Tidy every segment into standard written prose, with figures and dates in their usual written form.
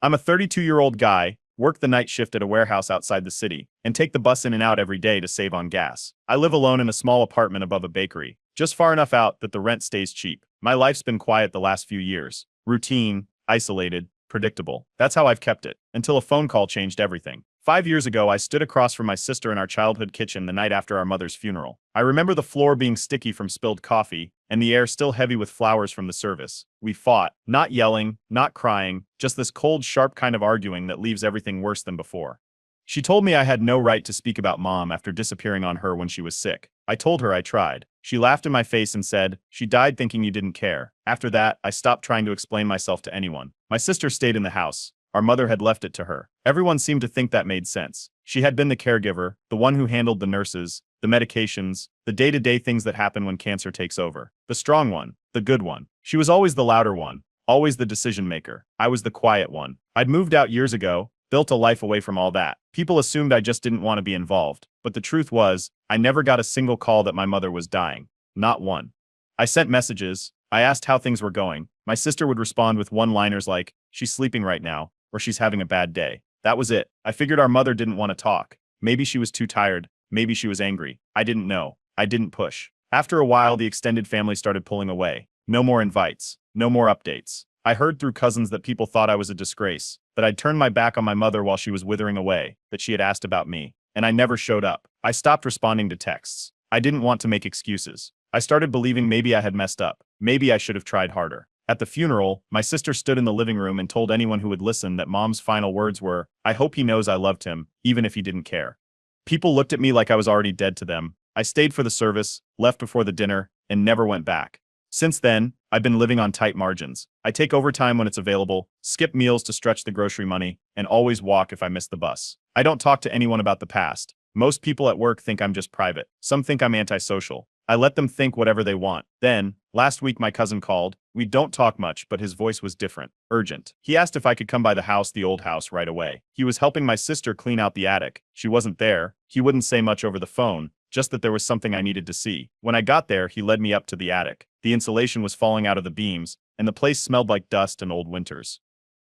I'm a 32-year-old guy, work the night shift at a warehouse outside the city, and take the bus in and out every day to save on gas. I live alone in a small apartment above a bakery, just far enough out that the rent stays cheap. My life's been quiet the last few years. Routine, isolated, predictable. That's how I've kept it, until a phone call changed everything. 5 years ago, I stood across from my sister in our childhood kitchen the night after our mother's funeral. I remember the floor being sticky from spilled coffee, and the air still heavy with flowers from the service. We fought, not yelling, not crying, just this cold, sharp kind of arguing that leaves everything worse than before. She told me I had no right to speak about mom after disappearing on her when she was sick. I told her I tried. She laughed in my face and said, "She died thinking you didn't care." After that, I stopped trying to explain myself to anyone. My sister stayed in the house. Our mother had left it to her. Everyone seemed to think that made sense. She had been the caregiver, the one who handled the nurses, the medications, the day-to-day things that happen when cancer takes over. The strong one, the good one. She was always the louder one, always the decision maker. I was the quiet one. I'd moved out years ago, built a life away from all that. People assumed I just didn't want to be involved, but the truth was, I never got a single call that my mother was dying. Not one. I sent messages. I asked how things were going. My sister would respond with one-liners like, "She's sleeping right now," or "She's having a bad day." That was it. I figured our mother didn't want to talk. Maybe she was too tired. Maybe she was angry. I didn't know. I didn't push. After a while, the extended family started pulling away. No more invites. No more updates. I heard through cousins that people thought I was a disgrace, that I'd turned my back on my mother while she was withering away, that she had asked about me, and I never showed up. I stopped responding to texts. I didn't want to make excuses. I started believing maybe I had messed up. Maybe I should have tried harder. At the funeral, my sister stood in the living room and told anyone who would listen that mom's final words were, "I hope he knows I loved him, even if he didn't care." People looked at me like I was already dead to them. I stayed for the service, left before the dinner, and never went back. Since then, I've been living on tight margins. I take overtime when it's available, skip meals to stretch the grocery money, and always walk if I miss the bus. I don't talk to anyone about the past. Most people at work think I'm just private. Some think I'm antisocial. I let them think whatever they want. Then, last week my cousin called. We don't talk much, but his voice was different, urgent. He asked if I could come by the old house, right away. He was helping my sister clean out the attic. She wasn't there. He wouldn't say much over the phone, just that there was something I needed to see. When I got there, he led me up to the attic. The insulation was falling out of the beams, and the place smelled like dust and old winters.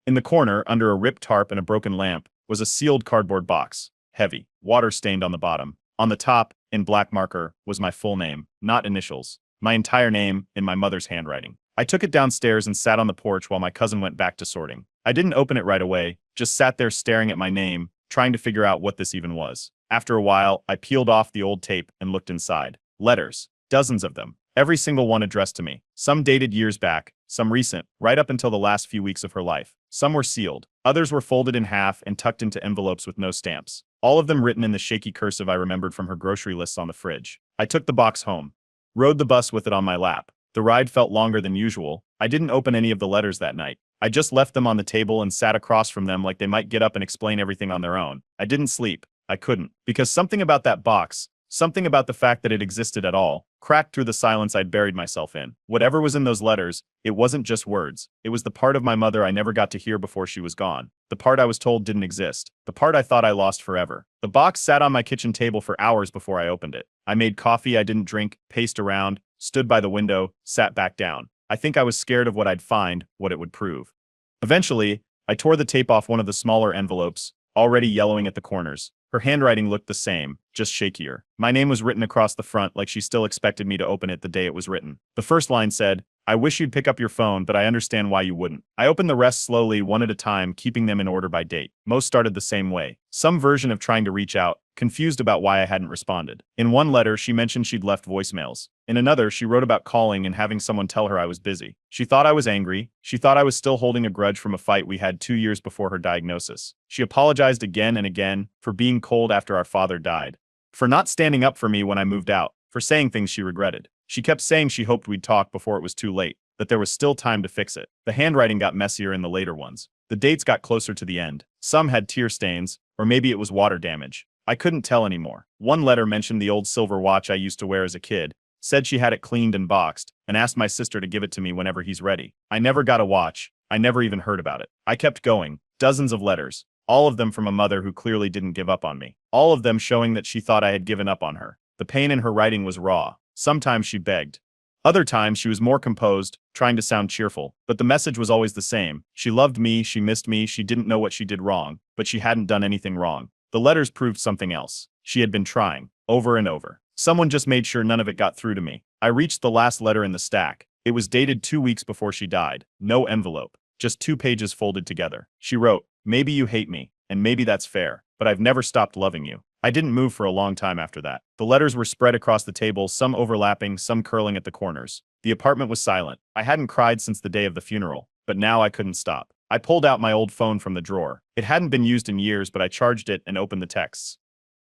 In the corner, under a ripped tarp and a broken lamp, was a sealed cardboard box. Heavy, water-stained on the bottom. On the top, in black marker, was my full name, not initials. My entire name, in my mother's handwriting. I took it downstairs and sat on the porch while my cousin went back to sorting. I didn't open it right away, just sat there staring at my name, trying to figure out what this even was. After a while, I peeled off the old tape and looked inside. Letters. Dozens of them. Every single one addressed to me. Some dated years back, some recent, right up until the last few weeks of her life. Some were sealed. Others were folded in half and tucked into envelopes with no stamps. All of them written in the shaky cursive I remembered from her grocery lists on the fridge. I took the box home. Rode the bus with it on my lap. The ride felt longer than usual. I didn't open any of the letters that night. I just left them on the table and sat across from them like they might get up and explain everything on their own. I didn't sleep. I couldn't. Because something about that box, something about the fact that it existed at all, cracked through the silence I'd buried myself in. Whatever was in those letters, it wasn't just words. It was the part of my mother I never got to hear before she was gone. The part I was told didn't exist. The part I thought I lost forever. The box sat on my kitchen table for hours before I opened it. I made coffee I didn't drink, paced around, stood by the window, sat back down. I think I was scared of what I'd find, what it would prove. Eventually, I tore the tape off one of the smaller envelopes, already yellowing at the corners. Her handwriting looked the same, just shakier. My name was written across the front like she still expected me to open it the day it was written. The first line said, "I wish you'd pick up your phone, but I understand why you wouldn't." I opened the rest slowly, one at a time, keeping them in order by date. Most started the same way. Some version of trying to reach out, confused about why I hadn't responded. In one letter, she mentioned she'd left voicemails. In another, she wrote about calling and having someone tell her I was busy. She thought I was angry. She thought I was still holding a grudge from a fight we had 2 years before her diagnosis. She apologized again and again for being cold after our father died, for not standing up for me when I moved out, for saying things she regretted. She kept saying she hoped we'd talk before it was too late, that there was still time to fix it. The handwriting got messier in the later ones. The dates got closer to the end. Some had tear stains, or maybe it was water damage. I couldn't tell anymore. One letter mentioned the old silver watch I used to wear as a kid, said she had it cleaned and boxed, and asked my sister to give it to me whenever he's ready. I never got a watch. I never even heard about it. I kept going. Dozens of letters. All of them from a mother who clearly didn't give up on me. All of them showing that she thought I had given up on her. The pain in her writing was raw. Sometimes she begged. Other times she was more composed, trying to sound cheerful, but the message was always the same. She loved me, she missed me, she didn't know what she did wrong, but she hadn't done anything wrong. The letters proved something else. She had been trying, over and over. Someone just made sure none of it got through to me. I reached the last letter in the stack. It was dated 2 weeks before she died. No envelope. Just 2 pages folded together. She wrote, "Maybe you hate me, and maybe that's fair, but I've never stopped loving you." I didn't move for a long time after that. The letters were spread across the table, some overlapping, some curling at the corners. The apartment was silent. I hadn't cried since the day of the funeral, but now I couldn't stop. I pulled out my old phone from the drawer. It hadn't been used in years, but I charged it and opened the texts.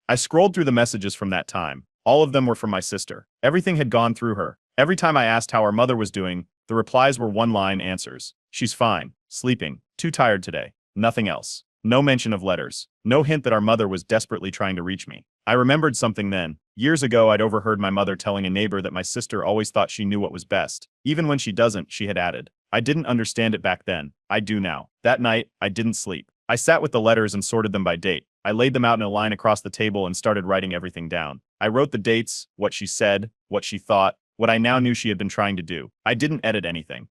I scrolled through the messages from that time. All of them were from my sister. Everything had gone through her. Every time I asked how our mother was doing, the replies were one-line answers. "She's fine, sleeping, too tired today." Nothing else. No mention of letters. No hint that our mother was desperately trying to reach me. I remembered something then. Years ago, I'd overheard my mother telling a neighbor that my sister always thought she knew what was best. Even when she doesn't, she had added. I didn't understand it back then. I do now. That night, I didn't sleep. I sat with the letters and sorted them by date. I laid them out in a line across the table and started writing everything down. I wrote the dates, what she said, what she thought, what I now knew she had been trying to do. I didn't edit anything.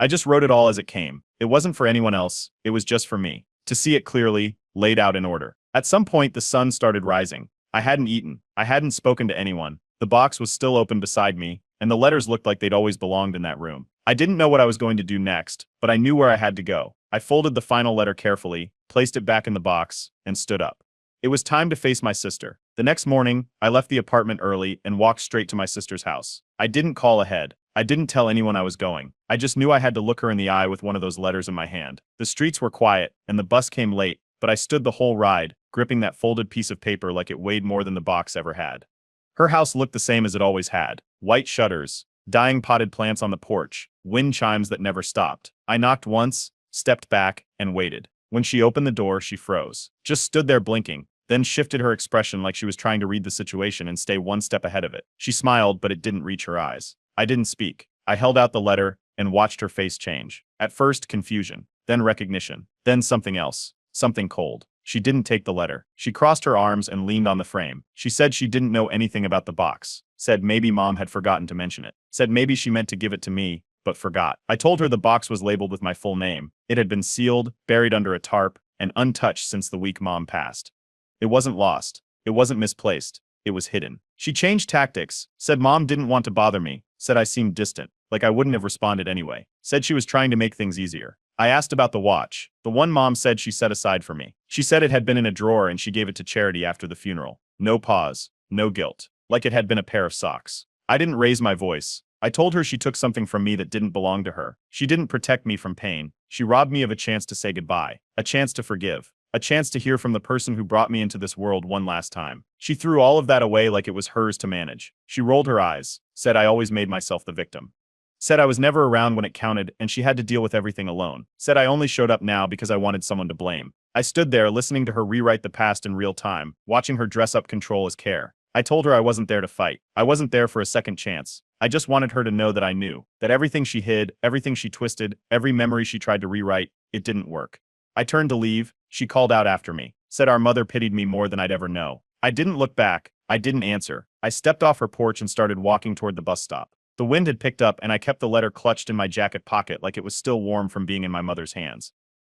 I just wrote it all as it came. It wasn't for anyone else, it was just for me. To see it clearly, laid out in order. At some point, the sun started rising. I hadn't eaten. I hadn't spoken to anyone. The box was still open beside me, and the letters looked like they'd always belonged in that room. I didn't know what I was going to do next, but I knew where I had to go. I folded the final letter carefully, placed it back in the box, and stood up. It was time to face my sister. The next morning, I left the apartment early and walked straight to my sister's house. I didn't call ahead. I didn't tell anyone I was going. I just knew I had to look her in the eye with one of those letters in my hand. The streets were quiet, and the bus came late, but I stood the whole ride, gripping that folded piece of paper like it weighed more than the box ever had. Her house looked the same as it always had. White shutters, dying potted plants on the porch, wind chimes that never stopped. I knocked once, stepped back, and waited. When she opened the door, she froze. Just stood there blinking, then shifted her expression like she was trying to read the situation and stay one step ahead of it. She smiled, but it didn't reach her eyes. I didn't speak. I held out the letter and watched her face change. At first, confusion, then recognition, then something else, something cold. She didn't take the letter. She crossed her arms and leaned on the frame. She said she didn't know anything about the box. Said maybe Mom had forgotten to mention it. Said maybe she meant to give it to me, but forgot. I told her the box was labeled with my full name. It had been sealed, buried under a tarp, and untouched since the week Mom passed. It wasn't lost. It wasn't misplaced. It was hidden. She changed tactics. Said Mom didn't want to bother me. Said I seemed distant, like I wouldn't have responded anyway. Said she was trying to make things easier. I asked about the watch. The one Mom said she set aside for me. She said it had been in a drawer and she gave it to charity after the funeral. No pause. No guilt. Like it had been a pair of socks. I didn't raise my voice. I told her she took something from me that didn't belong to her. She didn't protect me from pain. She robbed me of a chance to say goodbye. A chance to forgive. A chance to hear from the person who brought me into this world one last time. She threw all of that away like it was hers to manage. She rolled her eyes. Said I always made myself the victim. Said I was never around when it counted and she had to deal with everything alone. Said I only showed up now because I wanted someone to blame. I stood there listening to her rewrite the past in real time, watching her dress up control as care. I told her I wasn't there to fight. I wasn't there for a second chance. I just wanted her to know that I knew. That everything she hid, everything she twisted, every memory she tried to rewrite, it didn't work. I turned to leave. She called out after me. Said our mother pitied me more than I'd ever know. I didn't look back. I didn't answer. I stepped off her porch and started walking toward the bus stop. The wind had picked up and I kept the letter clutched in my jacket pocket like it was still warm from being in my mother's hands.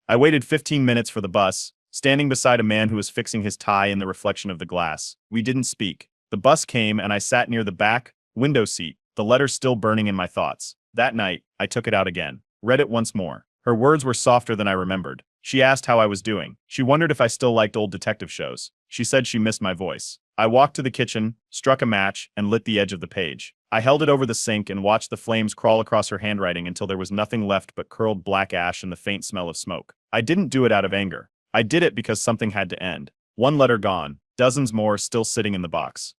I waited 15 minutes for the bus, standing beside a man who was fixing his tie in the reflection of the glass. We didn't speak. The bus came and I sat near the back window seat, the letter still burning in my thoughts. That night, I took it out again, read it once more. Her words were softer than I remembered. She asked how I was doing. She wondered if I still liked old detective shows. She said she missed my voice. I walked to the kitchen, struck a match, and lit the edge of the page. I held it over the sink and watched the flames crawl across her handwriting until there was nothing left but curled black ash and the faint smell of smoke. I didn't do it out of anger. I did it because something had to end. One letter gone, dozens more still sitting in the box.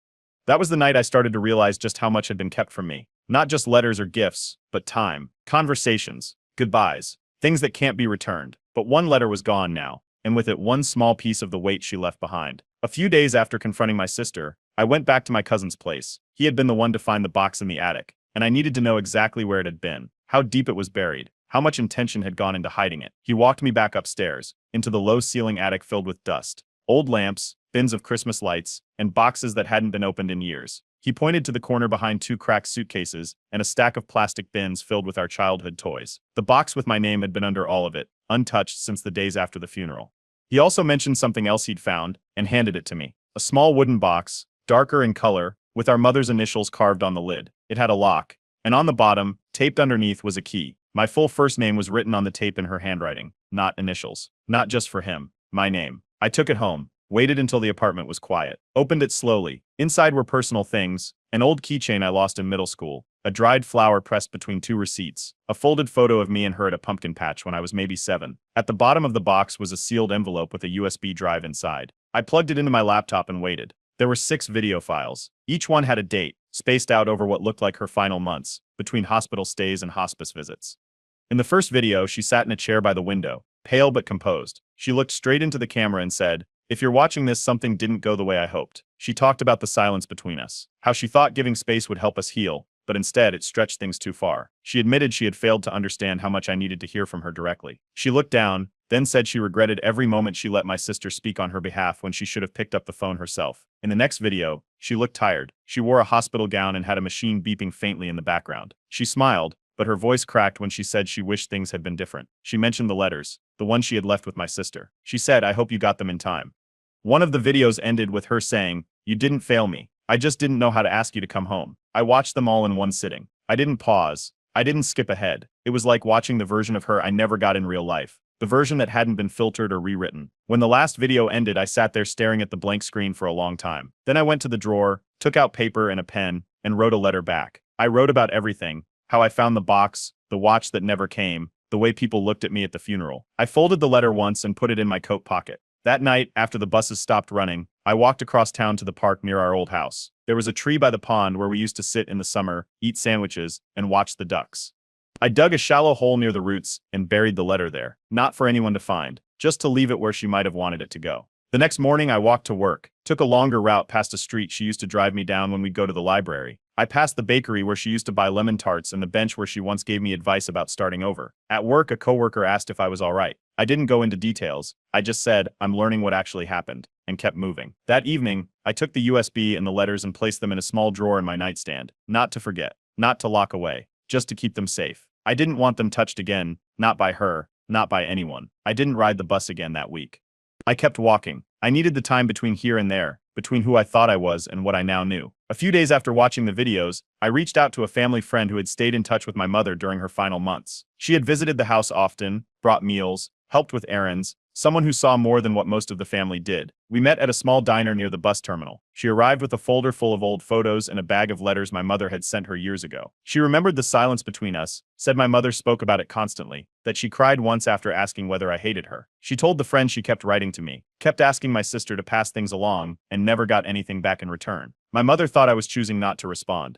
That was the night I started to realize just how much had been kept from me. Not just letters or gifts, but time, conversations, goodbyes, things that can't be returned. But one letter was gone now, and with it one small piece of the weight she left behind. A few days after confronting my sister, I went back to my cousin's place. He had been the one to find the box in the attic, and I needed to know exactly where it had been, how deep it was buried, how much intention had gone into hiding it. He walked me back upstairs, into the low-ceiling attic filled with dust, old lamps, bins of Christmas lights, and boxes that hadn't been opened in years. He pointed to the corner behind two cracked suitcases and a stack of plastic bins filled with our childhood toys. The box with my name had been under all of it, untouched since the days after the funeral. He also mentioned something else he'd found and handed it to me. A small wooden box, darker in color, with our mother's initials carved on the lid. It had a lock, and on the bottom, taped underneath, was a key. My full first name was written on the tape in her handwriting, not initials. Not just for him. My name. I took it home, waited until the apartment was quiet, opened it slowly. Inside were personal things, an old keychain I lost in middle school, a dried flower pressed between two receipts, a folded photo of me and her at a pumpkin patch when I was maybe 7. At the bottom of the box was a sealed envelope with a USB drive inside. I plugged it into my laptop and waited. There were 6 video files. Each one had a date, spaced out over what looked like her final months, between hospital stays and hospice visits. In the first video, she sat in a chair by the window, pale but composed. She looked straight into the camera and said, "If you're watching this, something didn't go the way I hoped." She talked about the silence between us, how she thought giving space would help us heal, but instead it stretched things too far. She admitted she had failed to understand how much I needed to hear from her directly. She looked down, then said she regretted every moment she let my sister speak on her behalf when she should have picked up the phone herself. In the next video, she looked tired. She wore a hospital gown and had a machine beeping faintly in the background. She smiled, but her voice cracked when she said she wished things had been different. She mentioned the letters, the one she had left with my sister. She said, "I hope you got them in time." One of the videos ended with her saying, "You didn't fail me. I just didn't know how to ask you to come home." I watched them all in one sitting. I didn't pause. I didn't skip ahead. It was like watching the version of her I never got in real life. The version that hadn't been filtered or rewritten. When the last video ended, I sat there staring at the blank screen for a long time. Then I went to the drawer, took out paper and a pen, and wrote a letter back. I wrote about everything, how I found the box, the watch that never came, the way people looked at me at the funeral. I folded the letter once and put it in my coat pocket. That night, after the buses stopped running, I walked across town to the park near our old house. There was a tree by the pond where we used to sit in the summer, eat sandwiches, and watch the ducks. I dug a shallow hole near the roots and buried the letter there, not for anyone to find, just to leave it where she might have wanted it to go. The next morning, I walked to work, took a longer route past a street she used to drive me down when we'd go to the library. I passed the bakery where she used to buy lemon tarts and the bench where she once gave me advice about starting over. At work, a coworker asked if I was all right. I didn't go into details. I just said, "I'm learning what actually happened," and kept moving. That evening, I took the USB and the letters and placed them in a small drawer in my nightstand. Not to forget, not to lock away, just to keep them safe. I didn't want them touched again, not by her, not by anyone. I didn't ride the bus again that week. I kept walking. I needed the time between here and there, between who I thought I was and what I now knew. A few days after watching the videos, I reached out to a family friend who had stayed in touch with my mother during her final months. She had visited the house often, brought meals, helped with errands, someone who saw more than what most of the family did. We met at a small diner near the bus terminal. She arrived with a folder full of old photos and a bag of letters my mother had sent her years ago. She remembered the silence between us, said my mother spoke about it constantly, that she cried once after asking whether I hated her. She told the friend she kept writing to me, kept asking my sister to pass things along, and never got anything back in return. My mother thought I was choosing not to respond.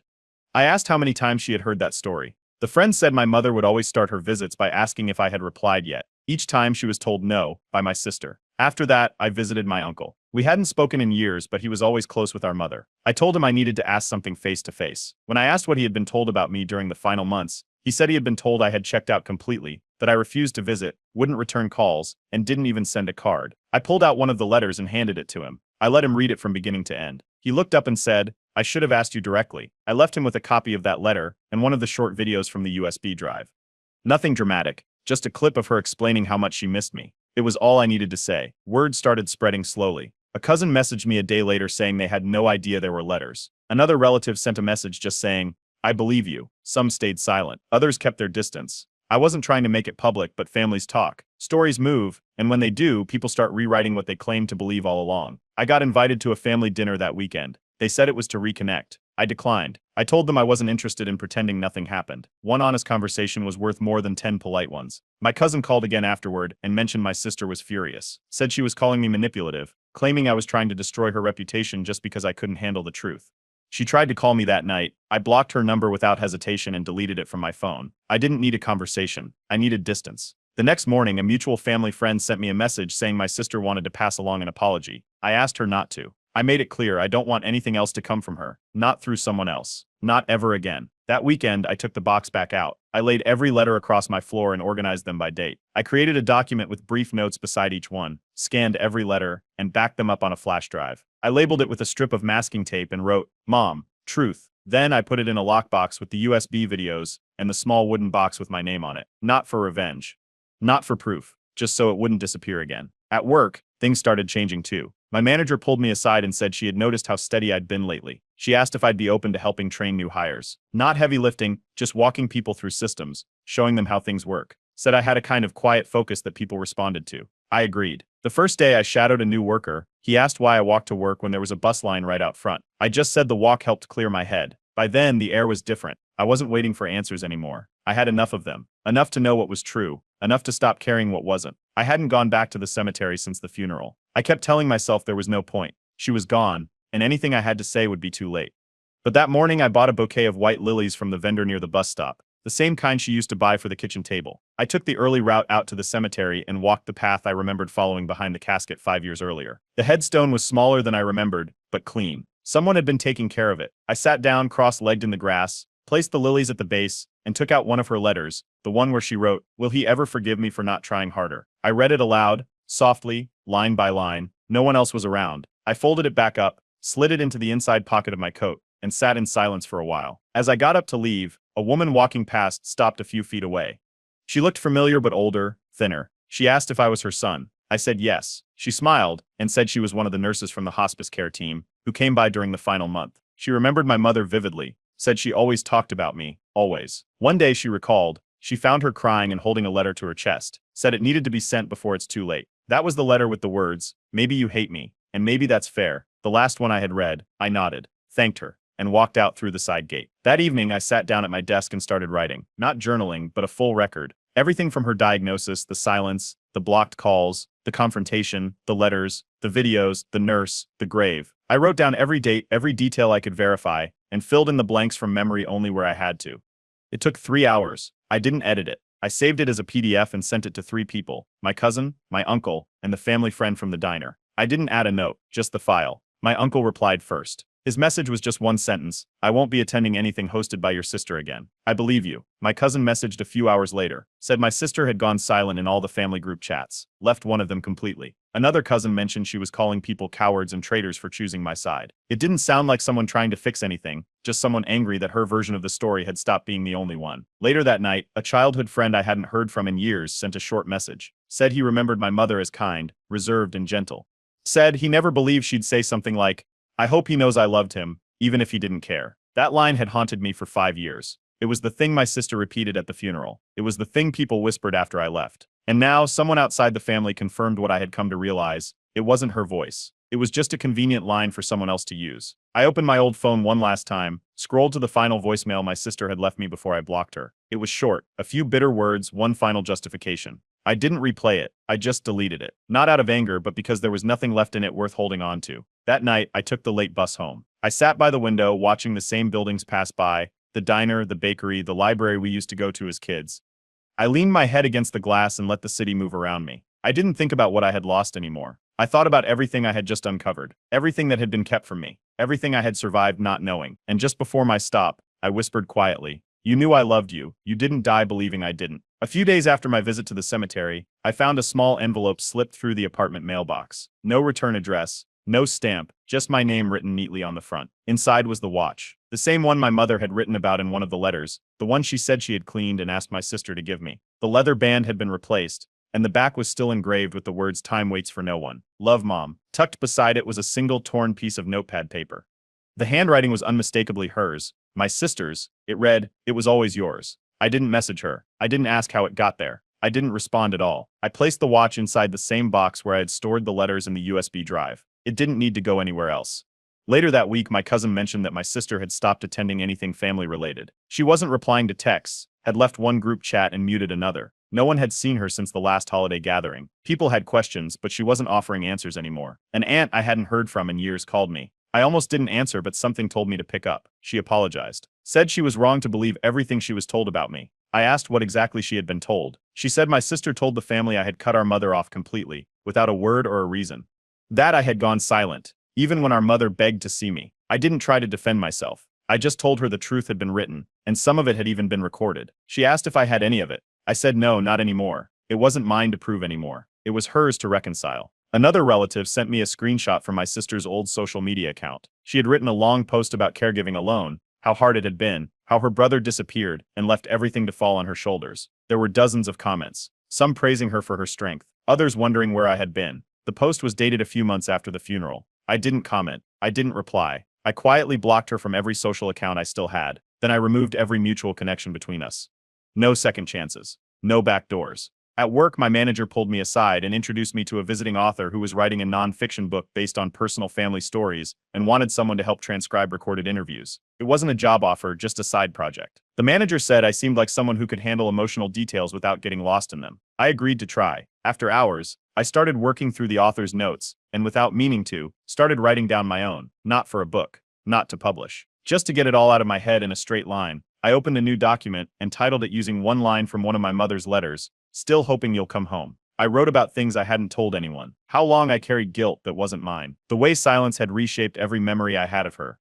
I asked how many times she had heard that story. The friend said my mother would always start her visits by asking if I had replied yet. Each time she was told no, by my sister. After that, I visited my uncle. We hadn't spoken in years, but he was always close with our mother. I told him I needed to ask something face to face. When I asked what he had been told about me during the final months, he said he had been told I had checked out completely, that I refused to visit, wouldn't return calls, and didn't even send a card. I pulled out one of the letters and handed it to him. I let him read it from beginning to end. He looked up and said, "I should have asked you directly." I left him with a copy of that letter and one of the short videos from the USB drive. Nothing dramatic, just a clip of her explaining how much she missed me. It was all I needed to say. Word started spreading slowly. A cousin messaged me a day later saying they had no idea there were letters. Another relative sent a message just saying, "I believe you." Some stayed silent. Others kept their distance. I wasn't trying to make it public, but families talk. Stories move, and when they do, people start rewriting what they claimed to believe all along. I got invited to a family dinner that weekend. They said it was to reconnect. I declined. I told them I wasn't interested in pretending nothing happened. One honest conversation was worth more than 10 polite ones. My cousin called again afterward and mentioned my sister was furious. Said she was calling me manipulative, claiming I was trying to destroy her reputation just because I couldn't handle the truth. She tried to call me that night. I blocked her number without hesitation and deleted it from my phone. I didn't need a conversation. I needed distance. The next morning, a mutual family friend sent me a message saying my sister wanted to pass along an apology. I asked her not to. I made it clear I don't want anything else to come from her, not through someone else, not ever again. That weekend, I took the box back out. I laid every letter across my floor and organized them by date. I created a document with brief notes beside each one, scanned every letter, and backed them up on a flash drive. I labeled it with a strip of masking tape and wrote, "Mom, Truth. Then I put it in a lockbox with the USB videos and the small wooden box with my name on it. Not for revenge. Not for proof. Just so it wouldn't disappear again. At work, things started changing too. My manager pulled me aside and said she had noticed how steady I'd been lately. She asked if I'd be open to helping train new hires. Not heavy lifting, just walking people through systems, showing them how things work. Said I had a kind of quiet focus that people responded to. I agreed. The first day I shadowed a new worker. He asked why I walked to work when there was a bus line right out front. I just said the walk helped clear my head. By then, the air was different. I wasn't waiting for answers anymore. I had enough of them. Enough to know what was true. Enough to stop caring what wasn't. I hadn't gone back to the cemetery since the funeral. I kept telling myself there was no point. She was gone, and anything I had to say would be too late. But that morning I bought a bouquet of white lilies from the vendor near the bus stop. The same kind she used to buy for the kitchen table. I took the early route out to the cemetery and walked the path I remembered following behind the casket 5 years earlier. The headstone was smaller than I remembered, but clean. Someone had been taking care of it. I sat down cross-legged in the grass, placed the lilies at the base, and took out one of her letters, the one where she wrote, "Will he ever forgive me for not trying harder?" I read it aloud, softly, line by line. No one else was around. I folded it back up, slid it into the inside pocket of my coat, and sat in silence for a while. As I got up to leave, a woman walking past stopped a few feet away. She looked familiar but older, thinner. She asked if I was her son. I said yes. She smiled and said she was one of the nurses from the hospice care team who came by during the final month. She remembered my mother vividly, said she always talked about me, always. One day she recalled, she found her crying and holding a letter to her chest, said it needed to be sent before it's too late. That was the letter with the words, "Maybe you hate me, and maybe that's fair." The last one I had read. I nodded, thanked her, and walked out through the side gate. That evening I sat down at my desk and started writing. Not journaling, but a full record. Everything from her diagnosis, the silence, the blocked calls, the confrontation, the letters, the videos, the nurse, the grave. I wrote down every date, every detail I could verify, and filled in the blanks from memory only where I had to. It took 3 hours. I didn't edit it. I saved it as a PDF and sent it to 3 people, my cousin, my uncle, and the family friend from the diner. I didn't add a note, just the file. My uncle replied first. His message was just one sentence: "I won't be attending anything hosted by your sister again. I believe you." My cousin messaged a few hours later, said my sister had gone silent in all the family group chats, left one of them completely. Another cousin mentioned she was calling people cowards and traitors for choosing my side. It didn't sound like someone trying to fix anything, just someone angry that her version of the story had stopped being the only one. Later that night, a childhood friend I hadn't heard from in years sent a short message. Said he remembered my mother as kind, reserved, and gentle. Said he never believed she'd say something like, "I hope he knows I loved him, even if he didn't care." That line had haunted me for 5 years. It was the thing my sister repeated at the funeral. It was the thing people whispered after I left. And now, someone outside the family confirmed what I had come to realize. It wasn't her voice. It was just a convenient line for someone else to use. I opened my old phone one last time, scrolled to the final voicemail my sister had left me before I blocked her. It was short, a few bitter words, one final justification. I didn't replay it, I just deleted it. Not out of anger, but because there was nothing left in it worth holding on to. That night, I took the late bus home. I sat by the window watching the same buildings pass by, the diner, the bakery, the library we used to go to as kids. I leaned my head against the glass and let the city move around me. I didn't think about what I had lost anymore. I thought about everything I had just uncovered, everything that had been kept from me, everything I had survived not knowing. And just before my stop, I whispered quietly, "You knew I loved you. You didn't die believing I didn't." A few days after my visit to the cemetery, I found a small envelope slipped through the apartment mailbox. No return address, no stamp, just my name written neatly on the front. Inside was the watch, the same one my mother had written about in one of the letters, the one she said she had cleaned and asked my sister to give me. The leather band had been replaced, and the back was still engraved with the words "Time waits for no one. Love, Mom." Tucked beside it was a single torn piece of notepad paper. The handwriting was unmistakably hers, my sister's. It read, "It was always yours." I didn't message her. I didn't ask how it got there. I didn't respond at all. I placed the watch inside the same box where I had stored the letters in the USB drive. It didn't need to go anywhere else. Later that week, my cousin mentioned that my sister had stopped attending anything family-related. She wasn't replying to texts, had left one group chat and muted another. No one had seen her since the last holiday gathering. People had questions, but she wasn't offering answers anymore. An aunt I hadn't heard from in years called me. I almost didn't answer, but something told me to pick up. She apologized. Said she was wrong to believe everything she was told about me. I asked what exactly she had been told. She said my sister told the family I had cut our mother off completely, without a word or a reason. That I had gone silent, even when our mother begged to see me. I didn't try to defend myself. I just told her the truth had been written, and some of it had even been recorded. She asked if I had any of it. I said no, not anymore. It wasn't mine to prove anymore. It was hers to reconcile. Another relative sent me a screenshot from my sister's old social media account. She had written a long post about caregiving alone, how hard it had been, how her brother disappeared and left everything to fall on her shoulders. There were dozens of comments, some praising her for her strength, others wondering where I had been. The post was dated a few months after the funeral. I didn't comment. I didn't reply. I quietly blocked her from every social account I still had. Then I removed every mutual connection between us. No second chances. No back doors. At work, my manager pulled me aside and introduced me to a visiting author who was writing a non-fiction book based on personal family stories and wanted someone to help transcribe recorded interviews. It wasn't a job offer, just a side project. The manager said I seemed like someone who could handle emotional details without getting lost in them. I agreed to try. After hours, I started working through the author's notes, and without meaning to, started writing down my own, not for a book, not to publish. Just to get it all out of my head in a straight line, I opened a new document and titled it using one line from one of my mother's letters, "Still hoping you'll come home." I wrote about things I hadn't told anyone, how long I carried guilt that wasn't mine, the way silence had reshaped every memory I had of her.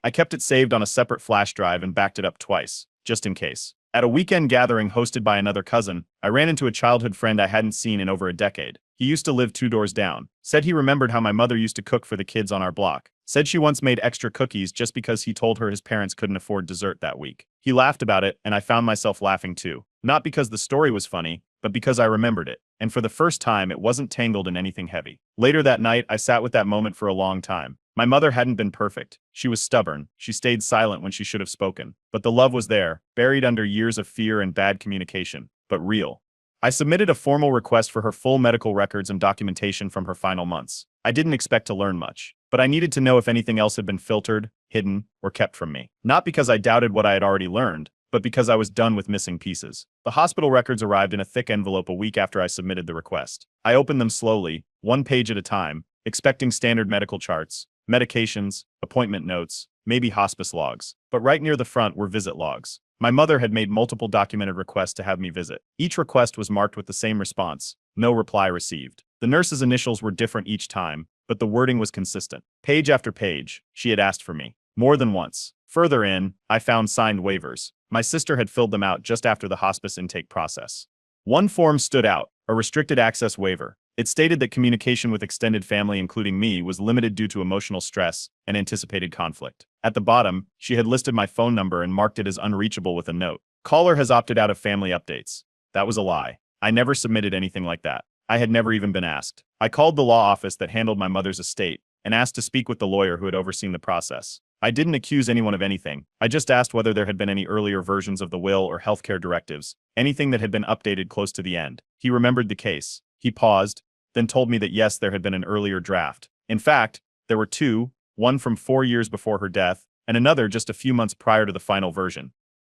I kept it saved on a separate flash drive and backed it up twice, just in case. At a weekend gathering hosted by another cousin, I ran into a childhood friend I hadn't seen in over a decade. He used to live 2 doors down. Said he remembered how my mother used to cook for the kids on our block. Said she once made extra cookies just because he told her his parents couldn't afford dessert that week. He laughed about it, and I found myself laughing too. Not because the story was funny, but because I remembered it. And for the first time, it wasn't tangled in anything heavy. Later that night, I sat with that moment for a long time. My mother hadn't been perfect. She was stubborn. She stayed silent when she should have spoken. But the love was there, buried under years of fear and bad communication, but real. I submitted a formal request for her full medical records and documentation from her final months. I didn't expect to learn much, but I needed to know if anything else had been filtered, hidden, or kept from me. Not because I doubted what I had already learned, but because I was done with missing pieces. The hospital records arrived in a thick envelope a week after I submitted the request. I opened them slowly, one page at a time, expecting standard medical charts, medications, appointment notes, maybe hospice logs. But right near the front were visit logs. My mother had made multiple documented requests to have me visit. Each request was marked with the same response: no reply received. The nurse's initials were different each time, but the wording was consistent. Page after page, she had asked for me. More than once. Further in, I found signed waivers. My sister had filled them out just after the hospice intake process. One form stood out, a restricted access waiver. It stated that communication with extended family, including me, was limited due to emotional stress and anticipated conflict. At the bottom, she had listed my phone number and marked it as unreachable with a note. Caller has opted out of family updates. That was a lie. I never submitted anything like that. I had never even been asked. I called the law office that handled my mother's estate and asked to speak with the lawyer who had overseen the process. I didn't accuse anyone of anything. I just asked whether there had been any earlier versions of the will or healthcare directives, anything that had been updated close to the end. He remembered the case. He paused, then told me that yes, there had been an earlier draft. In fact, there were 2, one from 4 years before her death, and another just a few months prior to the final version.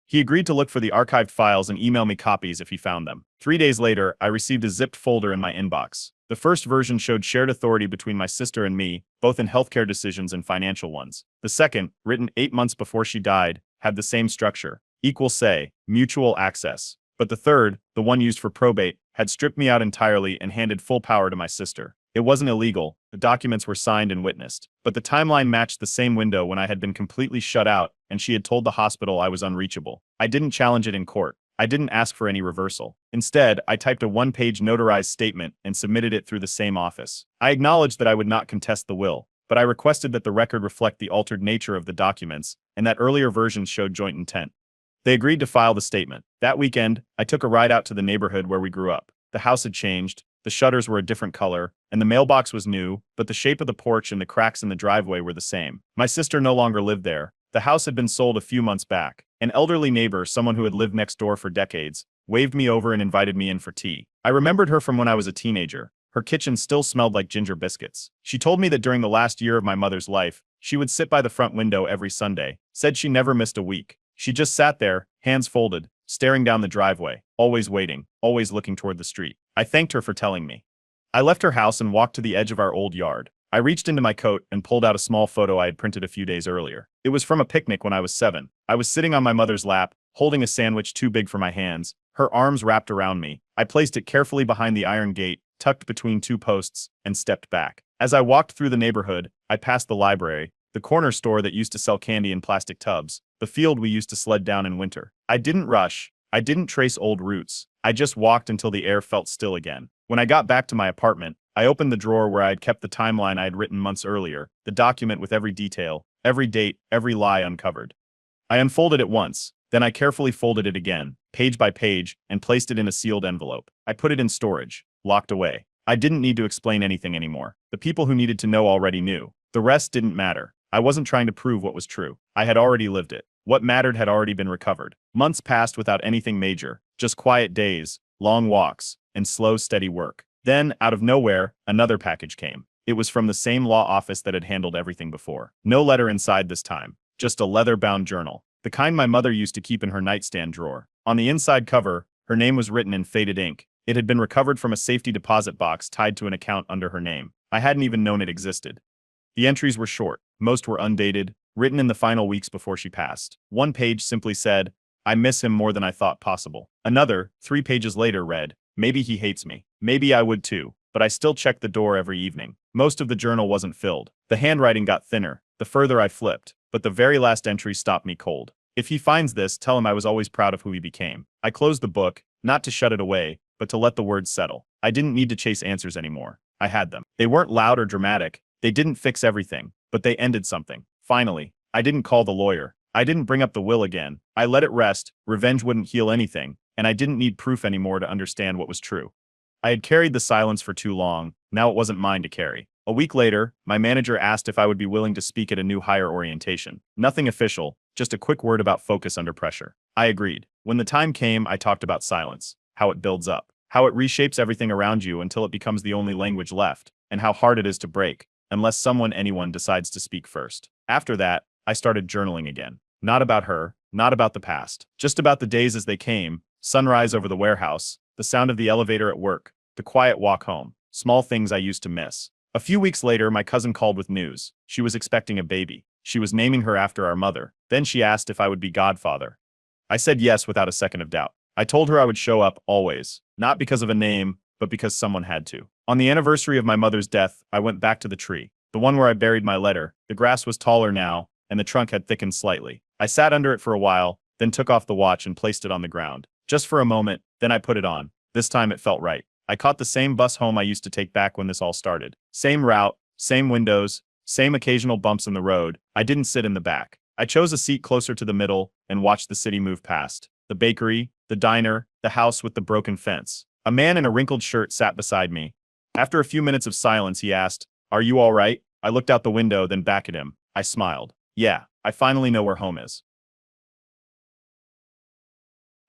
He agreed to look for the archived files and email me copies if he found them. 3 days later, I received a zipped folder in my inbox. The first version showed shared authority between my sister and me, both in healthcare decisions and financial ones. The second, written 8 months before she died, had the same structure: equal say, mutual access. But the third, the one used for probate, had stripped me out entirely and handed full power to my sister. It wasn't illegal. The documents were signed and witnessed. But the timeline matched the same window when I had been completely shut out and she had told the hospital I was unreachable. I didn't challenge it in court. I didn't ask for any reversal. Instead, I typed a 1-page notarized statement and submitted it through the same office. I acknowledged that I would not contest the will, but I requested that the record reflect the altered nature of the documents and that earlier versions showed joint intent. They agreed to file the statement. That weekend, I took a ride out to the neighborhood where we grew up. The house had changed, the shutters were a different color, and the mailbox was new, but the shape of the porch and the cracks in the driveway were the same. My sister no longer lived there. The house had been sold a few months back. An elderly neighbor, someone who had lived next door for decades, waved me over and invited me in for tea. I remembered her from when I was a teenager. Her kitchen still smelled like ginger biscuits. She told me that during the last year of my mother's life, she would sit by the front window every Sunday, said she never missed a week. She just sat there, hands folded, staring down the driveway, always waiting, always looking toward the street. I thanked her for telling me. I left her house and walked to the edge of our old yard. I reached into my coat and pulled out a small photo I had printed a few days earlier. It was from a picnic when I was 7. I was sitting on my mother's lap, holding a sandwich too big for my hands, her arms wrapped around me. I placed it carefully behind the iron gate, tucked between 2 posts, and stepped back. As I walked through the neighborhood, I passed the library, the corner store that used to sell candy in plastic tubs, the field we used to sled down in winter. I didn't rush. I didn't trace old routes. I just walked until the air felt still again. When I got back to my apartment, I opened the drawer where I had kept the timeline I had written months earlier, the document with every detail, every date, every lie uncovered. I unfolded it once, then I carefully folded it again, page by page, and placed it in a sealed envelope. I put it in storage, locked away. I didn't need to explain anything anymore. The people who needed to know already knew. The rest didn't matter. I wasn't trying to prove what was true. I had already lived it. What mattered had already been recovered. Months passed without anything major, just quiet days, long walks, and slow, steady work. Then, out of nowhere, another package came. It was from the same law office that had handled everything before. No letter inside this time, just a leather-bound journal, the kind my mother used to keep in her nightstand drawer. On the inside cover, her name was written in faded ink. It had been recovered from a safety deposit box tied to an account under her name. I hadn't even known it existed. The entries were short, most were undated, written in the final weeks before she passed. One page simply said, "I miss him more than I thought possible." Another, 3 pages later, read, "Maybe he hates me. Maybe I would too, but I still check the door every evening." Most of the journal wasn't filled. The handwriting got thinner, the further I flipped, but the very last entry stopped me cold. "If he finds this, tell him I was always proud of who he became." I closed the book, not to shut it away, but to let the words settle. I didn't need to chase answers anymore. I had them. They weren't loud or dramatic. They didn't fix everything, but they ended something. Finally, I didn't call the lawyer. I didn't bring up the will again. I let it rest. Revenge wouldn't heal anything, and I didn't need proof anymore to understand what was true. I had carried the silence for too long. Now it wasn't mine to carry. A week later, my manager asked if I would be willing to speak at a new hire orientation. Nothing official, just a quick word about focus under pressure. I agreed. When the time came, I talked about silence, how it builds up, how it reshapes everything around you until it becomes the only language left, and how hard it is to break, unless anyone decides to speak first. After that, I started journaling again. Not about her, not about the past, just about the days as they came: sunrise over the warehouse, the sound of the elevator at work, the quiet walk home, small things I used to miss. A few weeks later, my cousin called with news. She was expecting a baby. She was naming her after our mother. Then she asked if I would be godfather. I said yes without a second of doubt. I told her I would show up always, not because of a name, but because someone had to. On the anniversary of my mother's death, I went back to the tree, the one where I buried my letter. The grass was taller now, and the trunk had thickened slightly. I sat under it for a while, then took off the watch and placed it on the ground. Just for a moment, then I put it on. This time it felt right. I caught the same bus home I used to take back when this all started. Same route, same windows, same occasional bumps in the road. I didn't sit in the back. I chose a seat closer to the middle and watched the city move past. The bakery, the diner, the house with the broken fence. A man in a wrinkled shirt sat beside me. After a few minutes of silence, he asked, "Are you all right?" I looked out the window, then back at him. I smiled. "Yeah, I finally know where home is."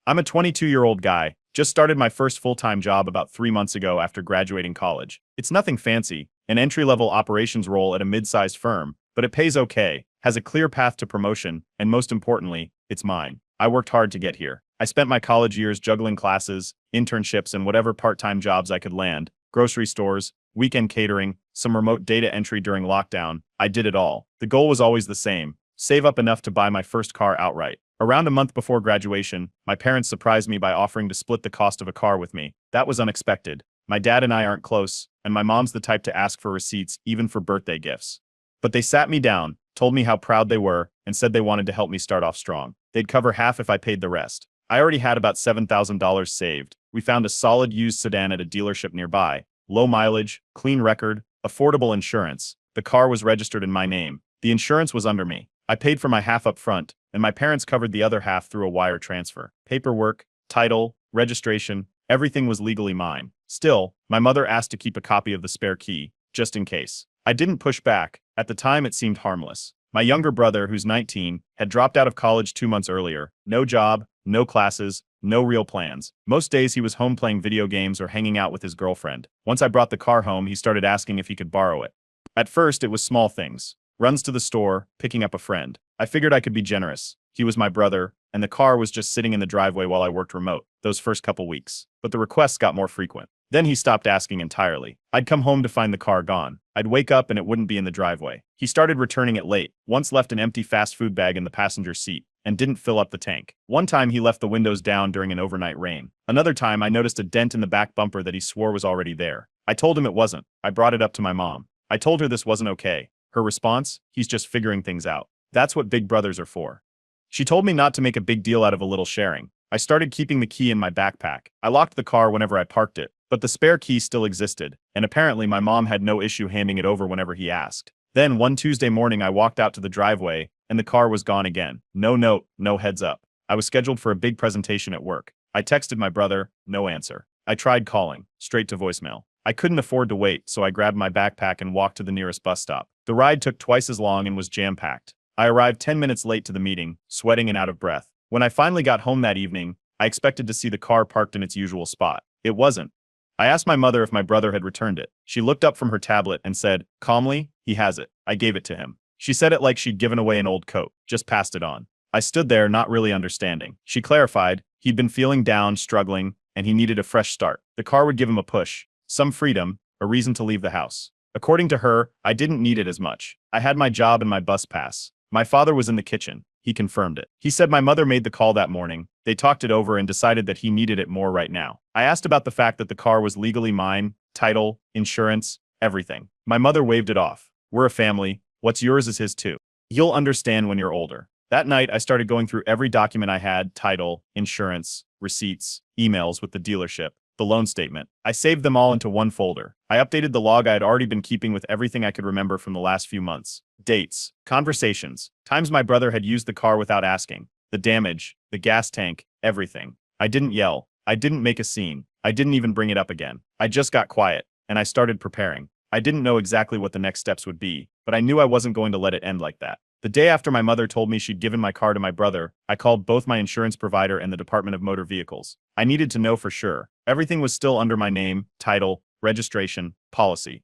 I'm a 22-year-old guy, just started my first full-time job about 3 months ago after graduating college. It's nothing fancy, an entry-level operations role at a mid-sized firm, but it pays okay, has a clear path to promotion, and most importantly, it's mine. I worked hard to get here. I spent my college years juggling classes, internships, and whatever part-time jobs I could land, grocery stores, weekend catering, some remote data entry during lockdown. I did it all. The goal was always the same: save up enough to buy my first car outright. Around a month before graduation, my parents surprised me by offering to split the cost of a car with me. That was unexpected. My dad and I aren't close, and my mom's the type to ask for receipts even for birthday gifts. But they sat me down, told me how proud they were, and said they wanted to help me start off strong. They'd cover half if I paid the rest. I already had about $7,000 saved. We found a solid used sedan at a dealership nearby. Low mileage, clean record, affordable insurance. The car was registered in my name. The insurance was under me. I paid for my half up front, and my parents covered the other half through a wire transfer. Paperwork, title, registration, everything was legally mine. Still, my mother asked to keep a copy of the spare key, just in case. I didn't push back. At the time, it seemed harmless. My younger brother, who's 19, had dropped out of college 2 months earlier. No job, no classes, no real plans. Most days he was home playing video games or hanging out with his girlfriend. Once I brought the car home, he started asking if he could borrow it. At first, it was small things. Runs to the store, picking up a friend. I figured I could be generous. He was my brother, and the car was just sitting in the driveway while I worked remote, those first couple weeks. But the requests got more frequent. Then he stopped asking entirely. I'd come home to find the car gone. I'd wake up and it wouldn't be in the driveway. He started returning it late. Once left an empty fast food bag in the passenger seat and didn't fill up the tank. One time he left the windows down during an overnight rain. Another time I noticed a dent in the back bumper that he swore was already there. I told him it wasn't. I brought it up to my mom. I told her this wasn't okay. Her response: "He's just figuring things out. That's what big brothers are for." She told me not to make a big deal out of a little sharing. I started keeping the key in my backpack. I locked the car whenever I parked it, But the spare key still existed, and apparently my mom had no issue handing it over whenever he asked. Then one Tuesday morning I walked out to the driveway, and the car was gone again. No note, no heads up. I was scheduled for a big presentation at work. I texted my brother, no answer. I tried calling, straight to voicemail. I couldn't afford to wait, so I grabbed my backpack and walked to the nearest bus stop. The ride took twice as long and was jam-packed. I arrived 10 minutes late to the meeting, sweating and out of breath. When I finally got home that evening, I expected to see the car parked in its usual spot. It wasn't. I asked my mother if my brother had returned it. She looked up from her tablet and said, calmly, "He has it." I gave it to him. She said it like she'd given away an old coat, just passed it on. I stood there, not really understanding. She clarified, he'd been feeling down, struggling, and he needed a fresh start. The car would give him a push, some freedom, a reason to leave the house. According to her, I didn't need it as much. I had my job and my bus pass. My father was in the kitchen. He confirmed it. He said my mother made the call that morning. They talked it over and decided that he needed it more right now. I asked about the fact that the car was legally mine, title, insurance, everything. My mother waved it off. We're a family. What's yours is his too. You'll understand when you're older. That night, I started going through every document I had, title, insurance, receipts, emails with the dealership, the loan statement. I saved them all into one folder. I updated the log I had already been keeping with everything I could remember from the last few months. Dates, conversations, times my brother had used the car without asking, the damage, the gas tank, everything. I didn't yell. I didn't make a scene. I didn't even bring it up again. I just got quiet, and I started preparing. I didn't know exactly what the next steps would be, but I knew I wasn't going to let it end like that. The day after my mother told me she'd given my car to my brother, I called both my insurance provider and the Department of Motor Vehicles. I needed to know for sure. Everything was still under my name, title, registration, policy.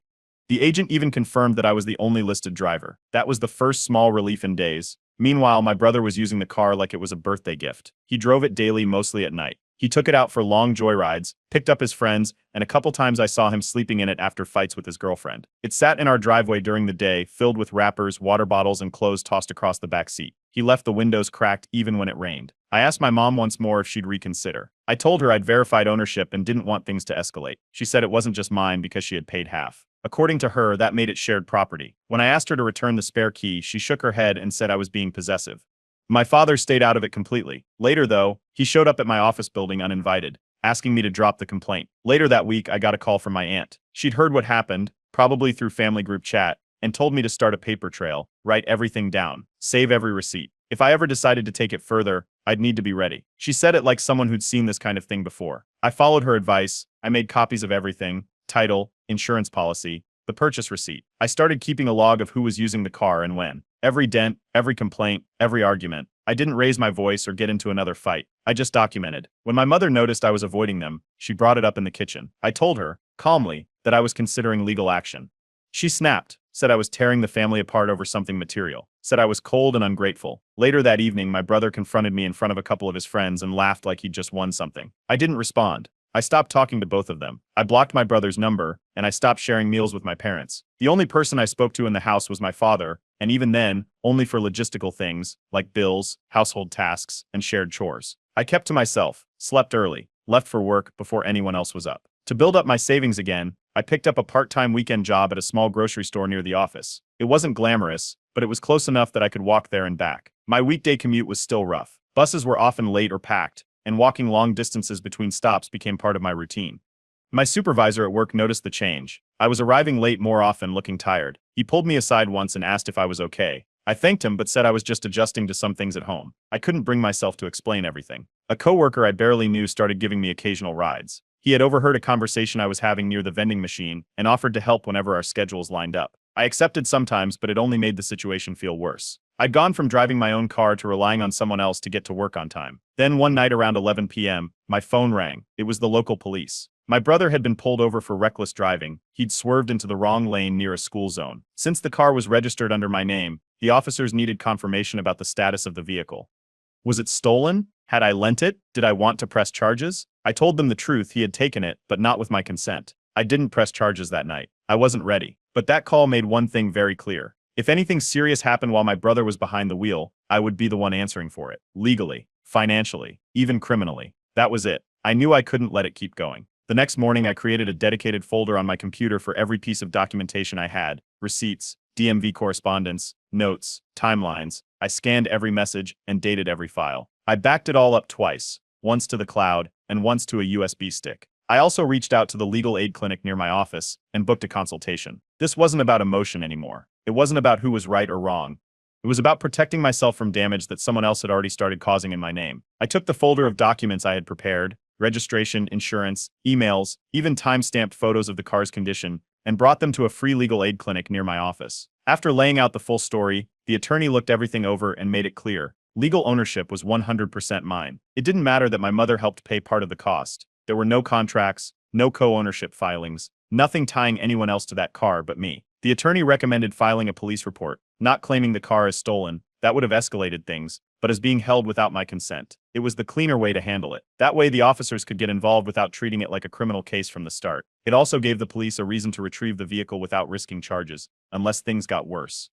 The agent even confirmed that I was the only listed driver. That was the first small relief in days. Meanwhile, my brother was using the car like it was a birthday gift. He drove it daily, mostly at night. He took it out for long joyrides, picked up his friends, and a couple times I saw him sleeping in it after fights with his girlfriend. It sat in our driveway during the day, filled with wrappers, water bottles, and clothes tossed across the back seat. He left the windows cracked even when it rained. I asked my mom once more if she'd reconsider. I told her I'd verified ownership and didn't want things to escalate. She said it wasn't just mine because she had paid half. According to her, that made it shared property. When I asked her to return the spare key, she shook her head and said I was being possessive. My father stayed out of it completely. Later, though, he showed up at my office building uninvited, asking me to drop the complaint. Later that week, I got a call from my aunt. She'd heard what happened, probably through family group chat, and told me to start a paper trail, write everything down, save every receipt. If I ever decided to take it further, I'd need to be ready. She said it like someone who'd seen this kind of thing before. I followed her advice. I made copies of everything, title, insurance policy, the purchase receipt. I started keeping a log of who was using the car and when. Every dent, every complaint, every argument. I didn't raise my voice or get into another fight. I just documented. When my mother noticed I was avoiding them, she brought it up in the kitchen. I told her, calmly, that I was considering legal action. She snapped, said I was tearing the family apart over something material, said I was cold and ungrateful. Later that evening, my brother confronted me in front of a couple of his friends and laughed like he'd just won something. I didn't respond. I stopped talking to both of them. I blocked my brother's number, and I stopped sharing meals with my parents. The only person I spoke to in the house was my father, and even then, only for logistical things, like bills, household tasks, and shared chores. I kept to myself, slept early, left for work before anyone else was up. To build up my savings again, I picked up a part-time weekend job at a small grocery store near the office. It wasn't glamorous, but it was close enough that I could walk there and back. My weekday commute was still rough. Buses were often late or packed, and walking long distances between stops became part of my routine. My supervisor at work noticed the change. I was arriving late more often, looking tired. He pulled me aside once and asked if I was okay. I thanked him but said I was just adjusting to some things at home. I couldn't bring myself to explain everything. A coworker I barely knew started giving me occasional rides. He had overheard a conversation I was having near the vending machine and offered to help whenever our schedules lined up. I accepted sometimes, but it only made the situation feel worse. I'd gone from driving my own car to relying on someone else to get to work on time. Then one night around 11 p.m., my phone rang. It was the local police. My brother had been pulled over for reckless driving. He'd swerved into the wrong lane near a school zone. Since the car was registered under my name, the officers needed confirmation about the status of the vehicle. Was it stolen? Had I lent it? Did I want to press charges? I told them the truth. He had taken it, but not with my consent. I didn't press charges that night. I wasn't ready. But that call made one thing very clear. If anything serious happened while my brother was behind the wheel, I would be the one answering for it. Legally, financially, even criminally. That was it. I knew I couldn't let it keep going. The next morning, I created a dedicated folder on my computer for every piece of documentation I had: receipts, DMV correspondence, notes, timelines. I scanned every message and dated every file. I backed it all up twice, once to the cloud and once to a USB stick. I also reached out to the legal aid clinic near my office and booked a consultation. This wasn't about emotion anymore. It wasn't about who was right or wrong. It was about protecting myself from damage that someone else had already started causing in my name. I took the folder of documents I had prepared, registration, insurance, emails, even time-stamped photos of the car's condition, and brought them to a free legal aid clinic near my office. After laying out the full story, the attorney looked everything over and made it clear. Legal ownership was 100% mine. It didn't matter that my mother helped pay part of the cost. There were no contracts, no co-ownership filings, nothing tying anyone else to that car but me. The attorney recommended filing a police report, not claiming the car as stolen. That would have escalated things, but as being held without my consent. It was the cleaner way to handle it. That way the officers could get involved without treating it like a criminal case from the start. It also gave the police a reason to retrieve the vehicle without risking charges, unless things got worse.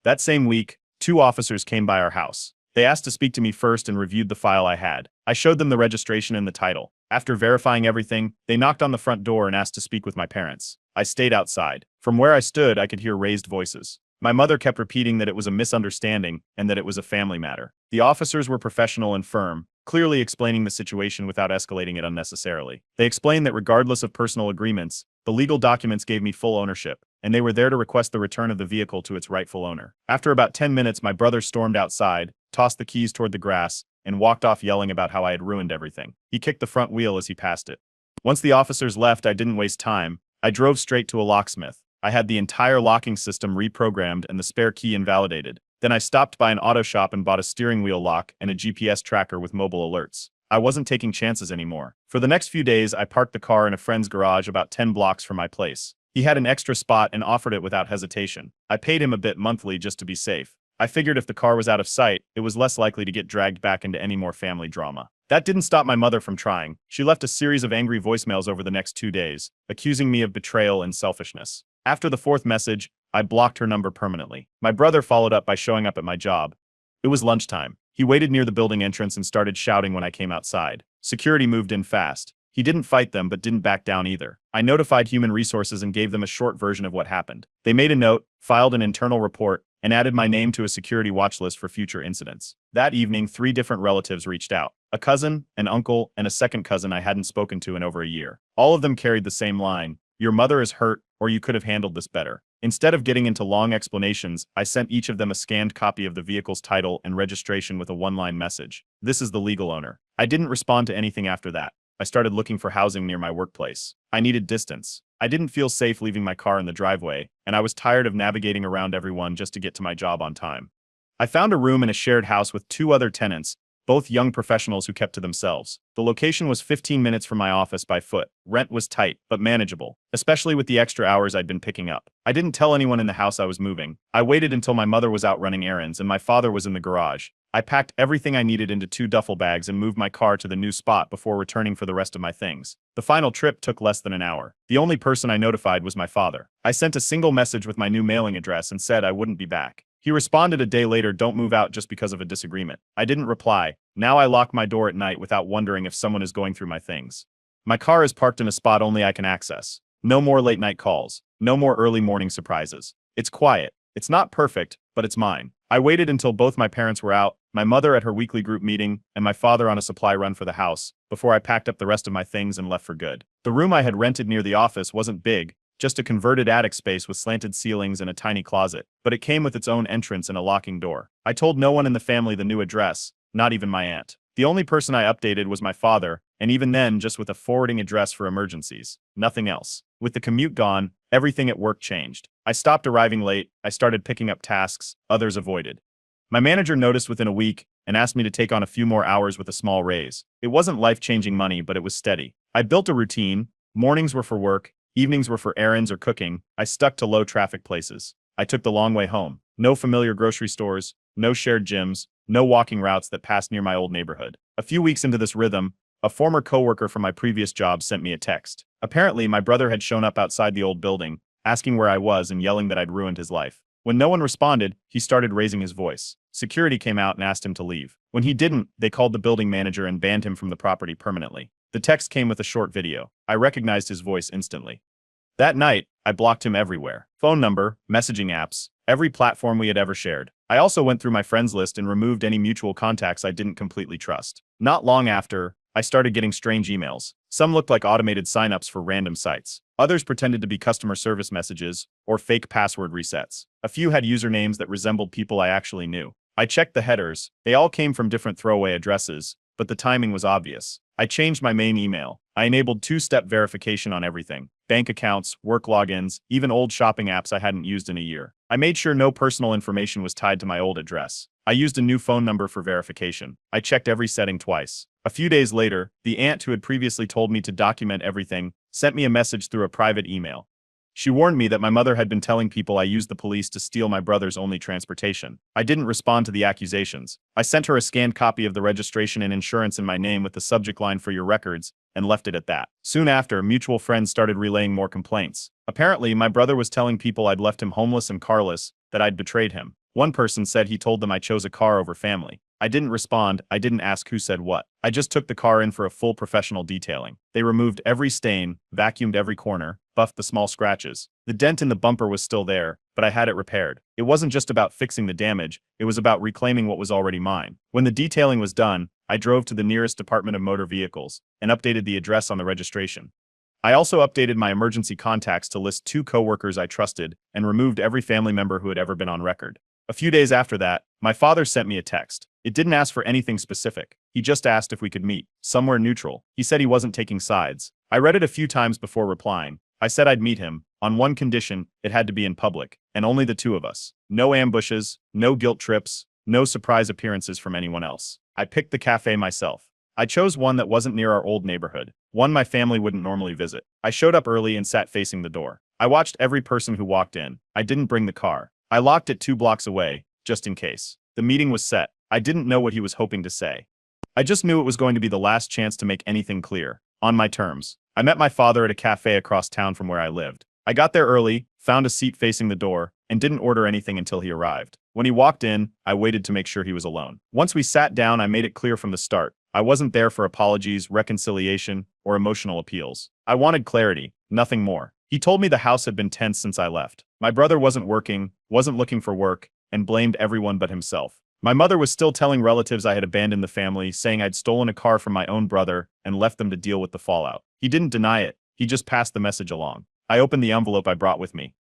That same week, 2 officers came by our house. They asked to speak to me first and reviewed the file I had. I showed them the registration and the title. After verifying everything, they knocked on the front door and asked to speak with my parents. I stayed outside. From where I stood, I could hear raised voices. My mother kept repeating that it was a misunderstanding and that it was a family matter. The officers were professional and firm, clearly explaining the situation without escalating it unnecessarily. They explained that regardless of personal agreements, the legal documents gave me full ownership, and they were there to request the return of the vehicle to its rightful owner. After about 10 minutes, my brother stormed outside, tossed the keys toward the grass, and walked off yelling about how I had ruined everything. He kicked the front wheel as he passed it. Once the officers left, I didn't waste time. I drove straight to a locksmith. I had the entire locking system reprogrammed and the spare key invalidated. Then I stopped by an auto shop and bought a steering wheel lock and a GPS tracker with mobile alerts. I wasn't taking chances anymore. For the next few days, I parked the car in a friend's garage about 10 blocks from my place. He had an extra spot and offered it without hesitation. I paid him a bit monthly just to be safe. I figured if the car was out of sight, it was less likely to get dragged back into any more family drama. That didn't stop my mother from trying. She left a series of angry voicemails over the next 2 days, accusing me of betrayal and selfishness. After the 4th message, I blocked her number permanently. My brother followed up by showing up at my job. It was lunchtime. He waited near the building entrance and started shouting when I came outside. Security moved in fast. He didn't fight them but didn't back down either. I notified Human Resources and gave them a short version of what happened. They made a note, filed an internal report, and added my name to a security watch list for future incidents. That evening, 3 different relatives reached out. A cousin, an uncle, and a second cousin I hadn't spoken to in over a year. All of them carried the same line: "Your mother is hurt, or you could have handled this better." Instead of getting into long explanations, I sent each of them a scanned copy of the vehicle's title and registration with a one-line message: "This is the legal owner." I didn't respond to anything after that. I started looking for housing near my workplace. I needed distance. I didn't feel safe leaving my car in the driveway, and I was tired of navigating around everyone just to get to my job on time. I found a room in a shared house with 2 other tenants, both young professionals who kept to themselves. The location was 15 minutes from my office by foot. Rent was tight, but manageable, especially with the extra hours I'd been picking up. I didn't tell anyone in the house I was moving. I waited until my mother was out running errands and my father was in the garage. I packed everything I needed into 2 duffel bags and moved my car to the new spot before returning for the rest of my things. The final trip took less than an hour. The only person I notified was my father. I sent a single message with my new mailing address and said I wouldn't be back. He responded a day later, "Don't move out just because of a disagreement." I didn't reply. Now I lock my door at night without wondering if someone is going through my things. My car is parked in a spot only I can access. No more late night calls. No more early morning surprises. It's quiet. It's not perfect, but it's mine. I waited until both my parents were out, my mother at her weekly group meeting, and my father on a supply run for the house, before I packed up the rest of my things and left for good. The room I had rented near the office wasn't big, just a converted attic space with slanted ceilings and a tiny closet, but it came with its own entrance and a locking door. I told no one in the family the new address, not even my aunt. The only person I updated was my father, and even then just with a forwarding address for emergencies. Nothing else. With the commute gone, everything at work changed. I stopped arriving late, I started picking up tasks others avoided. My manager noticed within a week and asked me to take on a few more hours with a small raise. It wasn't life-changing money, but it was steady. I built a routine. Mornings were for work, evenings were for errands or cooking. I stuck to low-traffic places. I took the long way home. No familiar grocery stores, no shared gyms, no walking routes that passed near my old neighborhood. A few weeks into this rhythm, a former coworker from my previous job sent me a text. Apparently, my brother had shown up outside the old building, asking where I was and yelling that I'd ruined his life. When no one responded, he started raising his voice. Security came out and asked him to leave. When he didn't, they called the building manager and banned him from the property permanently. The text came with a short video. I recognized his voice instantly. That night, I blocked him everywhere. Phone number, messaging apps, every platform we had ever shared. I also went through my friends list and removed any mutual contacts I didn't completely trust. Not long after, I started getting strange emails. Some looked like automated signups for random sites. Others pretended to be customer service messages or fake password resets. A few had usernames that resembled people I actually knew. I checked the headers. They all came from different throwaway addresses, but the timing was obvious. I changed my main email. I enabled two-step verification on everything. Bank accounts, work logins, even old shopping apps I hadn't used in a year. I made sure no personal information was tied to my old address. I used a new phone number for verification. I checked every setting twice. A few days later, the aunt who had previously told me to document everything sent me a message through a private email. She warned me that my mother had been telling people I used the police to steal my brother's only transportation. I didn't respond to the accusations. I sent her a scanned copy of the registration and insurance in my name with the subject line "for your records" and left it at that. Soon after, mutual friends started relaying more complaints. Apparently, my brother was telling people I'd left him homeless and carless, that I'd betrayed him. One person said he told them I chose a car over family. I didn't respond. I didn't ask who said what. I just took the car in for a full professional detailing. They removed every stain, vacuumed every corner, buffed the small scratches. The dent in the bumper was still there, but I had it repaired. It wasn't just about fixing the damage, it was about reclaiming what was already mine. When the detailing was done, I drove to the nearest Department of Motor Vehicles and updated the address on the registration. I also updated my emergency contacts to list 2 coworkers I trusted and removed every family member who had ever been on record. A few days after that, my father sent me a text. It didn't ask for anything specific. He just asked if we could meet, somewhere neutral. He said he wasn't taking sides. I read it a few times before replying. I said I'd meet him, on one condition: it had to be in public, and only the two of us. No ambushes, no guilt trips, no surprise appearances from anyone else. I picked the cafe myself. I chose one that wasn't near our old neighborhood, one my family wouldn't normally visit. I showed up early and sat facing the door. I watched every person who walked in. I didn't bring the car. I locked it 2 blocks away, just in case. The meeting was set. I didn't know what he was hoping to say. I just knew it was going to be the last chance to make anything clear, on my terms. I met my father at a cafe across town from where I lived. I got there early, found a seat facing the door, and didn't order anything until he arrived. When he walked in, I waited to make sure he was alone. Once we sat down, I made it clear from the start. I wasn't there for apologies, reconciliation, or emotional appeals. I wanted clarity, nothing more. He told me the house had been tense since I left. My brother wasn't working, wasn't looking for work, and blamed everyone but himself. My mother was still telling relatives I had abandoned the family, saying I'd stolen a car from my own brother and left them to deal with the fallout. He didn't deny it, he just passed the message along. I opened the envelope I brought with me.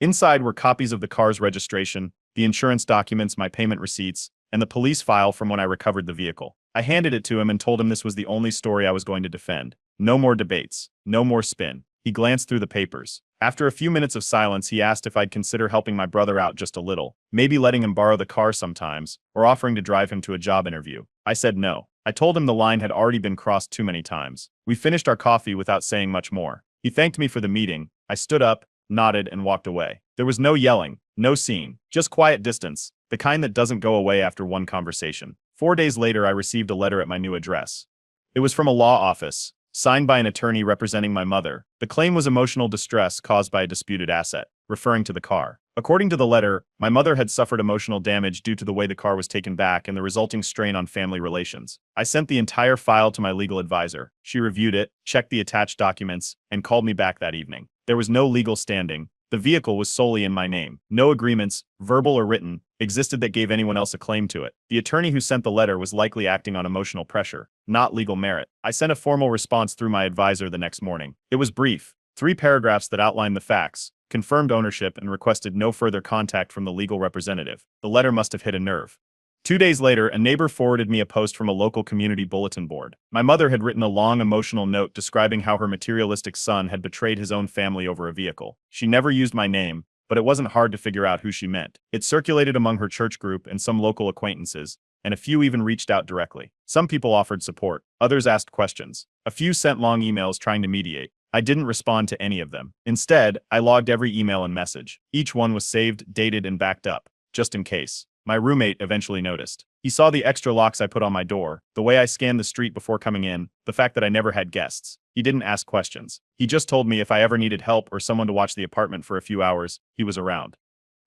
Inside were copies of the car's registration, the insurance documents, my payment receipts, and the police file from when I recovered the vehicle. I handed it to him and told him this was the only story I was going to defend. No more debates, no more spin. He glanced through the papers. After a few minutes of silence, he asked if I'd consider helping my brother out just a little, maybe letting him borrow the car sometimes, or offering to drive him to a job interview. I said no. I told him the line had already been crossed too many times. We finished our coffee without saying much more. He thanked me for the meeting. I stood up, nodded, and walked away. There was no yelling, no scene, just quiet distance, the kind that doesn't go away after one conversation. 4 days later, I received a letter at my new address. It was from a law office, signed by an attorney representing my mother. The claim was emotional distress caused by a disputed asset, referring to the car. According to the letter, my mother had suffered emotional damage due to the way the car was taken back and the resulting strain on family relations. I sent the entire file to my legal advisor. She reviewed it, checked the attached documents, and called me back that evening. There was no legal standing. The vehicle was solely in my name. No agreements, verbal or written, existed that gave anyone else a claim to it. The attorney who sent the letter was likely acting on emotional pressure, not legal merit. I sent a formal response through my advisor the next morning. It was brief, 3 paragraphs that outlined the facts, confirmed ownership, and requested no further contact from the legal representative. The letter must have hit a nerve. 2 days later, a neighbor forwarded me a post from a local community bulletin board. My mother had written a long emotional note describing how her materialistic son had betrayed his own family over a vehicle. She never used my name, but it wasn't hard to figure out who she meant. It circulated among her church group and some local acquaintances, and a few even reached out directly. Some people offered support, others asked questions. A few sent long emails trying to mediate. I didn't respond to any of them. Instead, I logged every email and message. Each one was saved, dated, and backed up, just in case. My roommate eventually noticed. He saw the extra locks I put on my door, the way I scanned the street before coming in, the fact that I never had guests. He didn't ask questions. He just told me if I ever needed help or someone to watch the apartment for a few hours, he was around.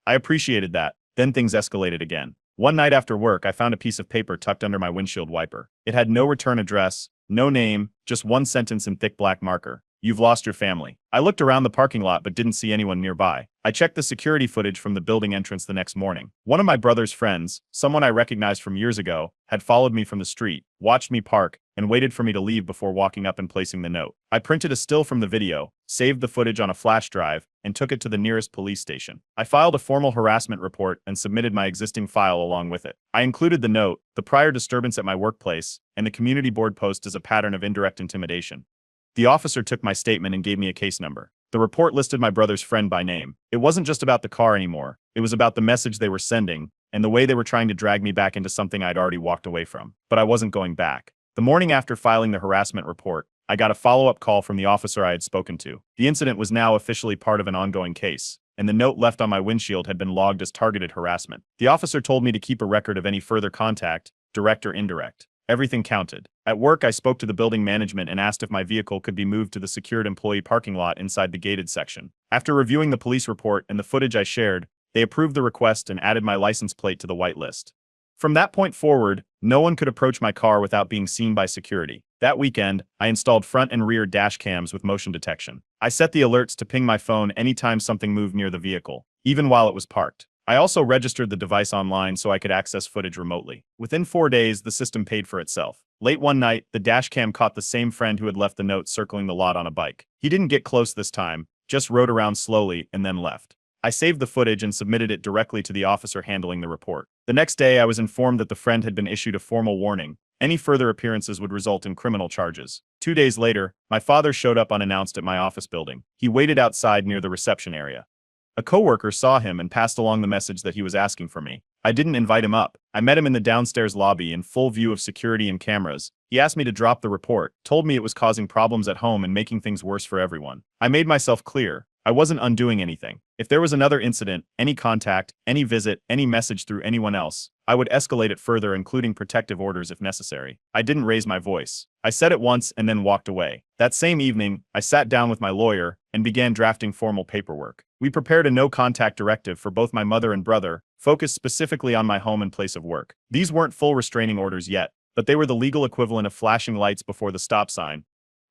I appreciated that. Then things escalated again. One night after work, I found a piece of paper tucked under my windshield wiper. It had no return address, no name, just one sentence in thick black marker. "You've lost your family." I looked around the parking lot but didn't see anyone nearby. I checked the security footage from the building entrance the next morning. One of my brother's friends, someone I recognized from years ago, had followed me from the street, watched me park, and waited for me to leave before walking up and placing the note. I printed a still from the video, saved the footage on a flash drive, and took it to the nearest police station. I filed a formal harassment report and submitted my existing file along with it. I included the note, the prior disturbance at my workplace, and the community board post as a pattern of indirect intimidation. The officer took my statement and gave me a case number. The report listed my brother's friend by name. It wasn't just about the car anymore. It was about the message they were sending and the way they were trying to drag me back into something I'd already walked away from. But I wasn't going back. The morning after filing the harassment report, I got a follow-up call from the officer I had spoken to. The incident was now officially part of an ongoing case, and the note left on my windshield had been logged as targeted harassment. The officer told me to keep a record of any further contact, direct or indirect. Everything counted. At work, I spoke to the building management and asked if my vehicle could be moved to the secured employee parking lot inside the gated section. After reviewing the police report and the footage I shared, they approved the request and added my license plate to the white list. From that point forward, no one could approach my car without being seen by security. That weekend, I installed front and rear dash cams with motion detection. I set the alerts to ping my phone anytime something moved near the vehicle, even while it was parked. I also registered the device online so I could access footage remotely. Within 4 days, the system paid for itself. Late one night, the dashcam caught the same friend who had left the note circling the lot on a bike. He didn't get close this time, just rode around slowly and then left. I saved the footage and submitted it directly to the officer handling the report. The next day, I was informed that the friend had been issued a formal warning. Any further appearances would result in criminal charges. 2 days later, my father showed up unannounced at my office building. He waited outside near the reception area. A coworker saw him and passed along the message that he was asking for me. I didn't invite him up. I met him in the downstairs lobby in full view of security and cameras. He asked me to drop the report, told me it was causing problems at home and making things worse for everyone. I made myself clear. I wasn't undoing anything. If there was another incident, any contact, any visit, any message through anyone else, I would escalate it further, including protective orders if necessary. I didn't raise my voice. I said it once and then walked away. That same evening, I sat down with my lawyer and began drafting formal paperwork. We prepared a no-contact directive for both my mother and brother, focused specifically on my home and place of work. These weren't full restraining orders yet, but they were the legal equivalent of flashing lights before the stop sign.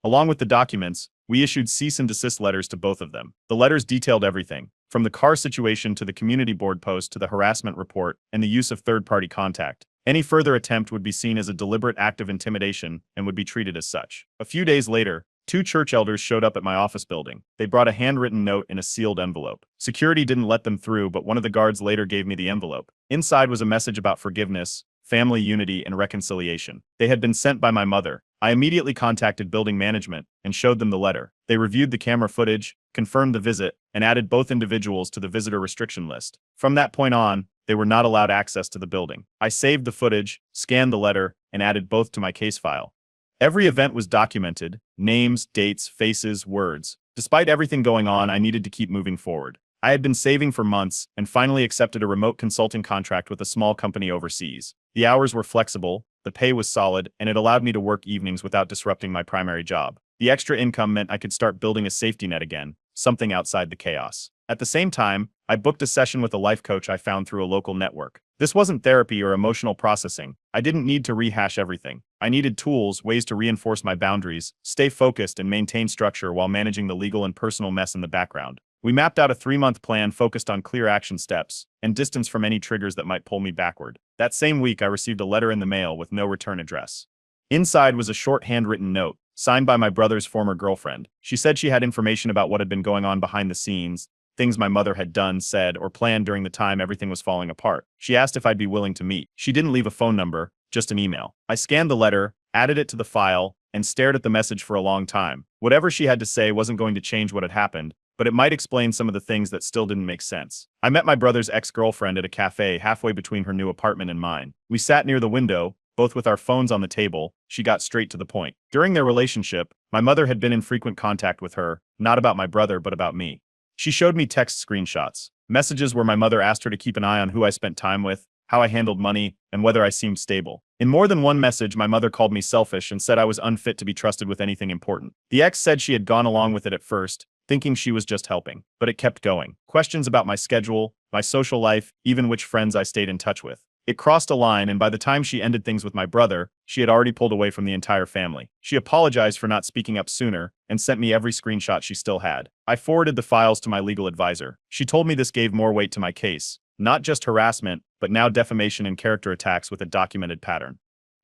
Along with the documents, we issued cease and desist letters to both of them. The letters detailed everything, from the car situation to the community board post to the harassment report and the use of third-party contact. Any further attempt would be seen as a deliberate act of intimidation and would be treated as such. A few days later, 2 church elders showed up at my office building. They brought a handwritten note in a sealed envelope. Security didn't let them through, but one of the guards later gave me the envelope. Inside was a message about forgiveness, family unity, and reconciliation. They had been sent by my mother. I immediately contacted building management and showed them the letter. They reviewed the camera footage, confirmed the visit, and added both individuals to the visitor restriction list. From that point on, they were not allowed access to the building. I saved the footage, scanned the letter, and added both to my case file. Every event was documented: names, dates, faces, words. Despite everything going on, I needed to keep moving forward. I had been saving for months and finally accepted a remote consulting contract with a small company overseas. The hours were flexible, the pay was solid, and it allowed me to work evenings without disrupting my primary job. The extra income meant I could start building a safety net again, something outside the chaos. At the same time, I booked a session with a life coach I found through a local network. This wasn't therapy or emotional processing. I didn't need to rehash everything. I needed tools, ways to reinforce my boundaries, stay focused, and maintain structure while managing the legal and personal mess in the background. We mapped out a 3-month plan focused on clear action steps and distance from any triggers that might pull me backward. That same week, I received a letter in the mail with no return address. Inside was a short handwritten note, signed by my brother's former girlfriend. She said she had information about what had been going on behind the scenes, things my mother had done, said, or planned during the time everything was falling apart. She asked if I'd be willing to meet. She didn't leave a phone number, just an email. I scanned the letter, added it to the file, and stared at the message for a long time. Whatever she had to say wasn't going to change what had happened, but it might explain some of the things that still didn't make sense. I met my brother's ex-girlfriend at a cafe halfway between her new apartment and mine. We sat near the window, both with our phones on the table. She got straight to the point. During their relationship, my mother had been in frequent contact with her, not about my brother but about me. She showed me text screenshots, messages where my mother asked her to keep an eye on who I spent time with, how I handled money, and whether I seemed stable. In more than one message, my mother called me selfish and said I was unfit to be trusted with anything important. The ex said she had gone along with it at first, thinking she was just helping, but it kept going. Questions about my schedule, my social life, even which friends I stayed in touch with. It crossed a line, and by the time she ended things with my brother, she had already pulled away from the entire family. She apologized for not speaking up sooner and sent me every screenshot she still had. I forwarded the files to my legal advisor. She told me this gave more weight to my case, not just harassment, but now defamation and character attacks with a documented pattern.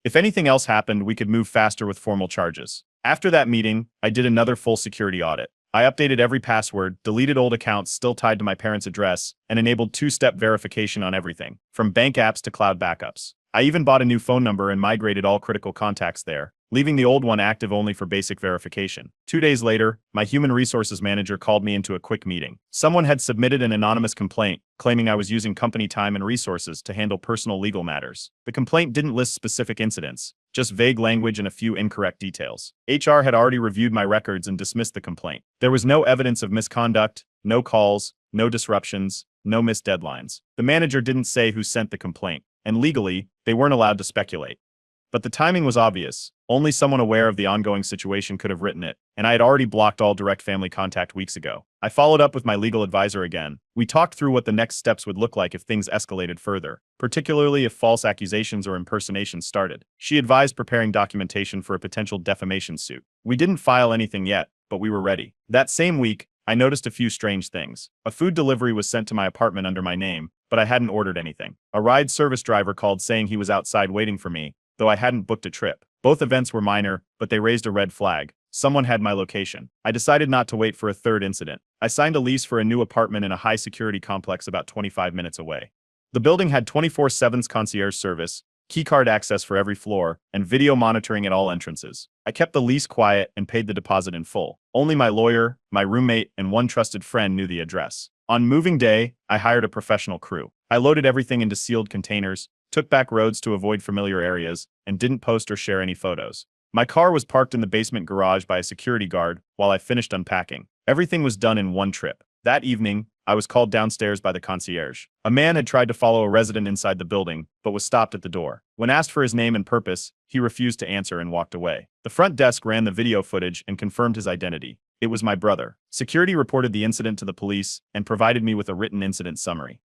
If anything else happened, we could move faster with formal charges. After that meeting, I did another full security audit. I updated every password, deleted old accounts still tied to my parents' address, and enabled two-step verification on everything, from bank apps to cloud backups. I even bought a new phone number and migrated all critical contacts there, leaving the old one active only for basic verification. 2 days later, my human resources manager called me into a quick meeting. Someone had submitted an anonymous complaint, claiming I was using company time and resources to handle personal legal matters. The complaint didn't list specific incidents, just vague language and a few incorrect details. HR had already reviewed my records and dismissed the complaint. There was no evidence of misconduct, no calls, no disruptions, no missed deadlines. The manager didn't say who sent the complaint, and legally, they weren't allowed to speculate. But the timing was obvious. Only someone aware of the ongoing situation could have written it, and I had already blocked all direct family contact weeks ago. I followed up with my legal advisor again. We talked through what the next steps would look like if things escalated further, particularly if false accusations or impersonations started. She advised preparing documentation for a potential defamation suit. We didn't file anything yet, but we were ready. That same week, I noticed a few strange things. A food delivery was sent to my apartment under my name, but I hadn't ordered anything. A ride service driver called saying he was outside waiting for me, though I hadn't booked a trip. Both events were minor, but they raised a red flag. Someone had my location. I decided not to wait for a third incident. I signed a lease for a new apartment in a high-security complex about 25 minutes away. The building had 24/7 concierge service, keycard access for every floor, and video monitoring at all entrances. I kept the lease quiet and paid the deposit in full. Only my lawyer, my roommate, and one trusted friend knew the address. On moving day, I hired a professional crew. I loaded everything into sealed containers, took back roads to avoid familiar areas, and didn't post or share any photos. My car was parked in the basement garage by a security guard while I finished unpacking. Everything was done in one trip. That evening, I was called downstairs by the concierge. A man had tried to follow a resident inside the building, but was stopped at the door. When asked for his name and purpose, he refused to answer and walked away. The front desk ran the video footage and confirmed his identity. It was my brother. Security reported the incident to the police and provided me with a written incident summary.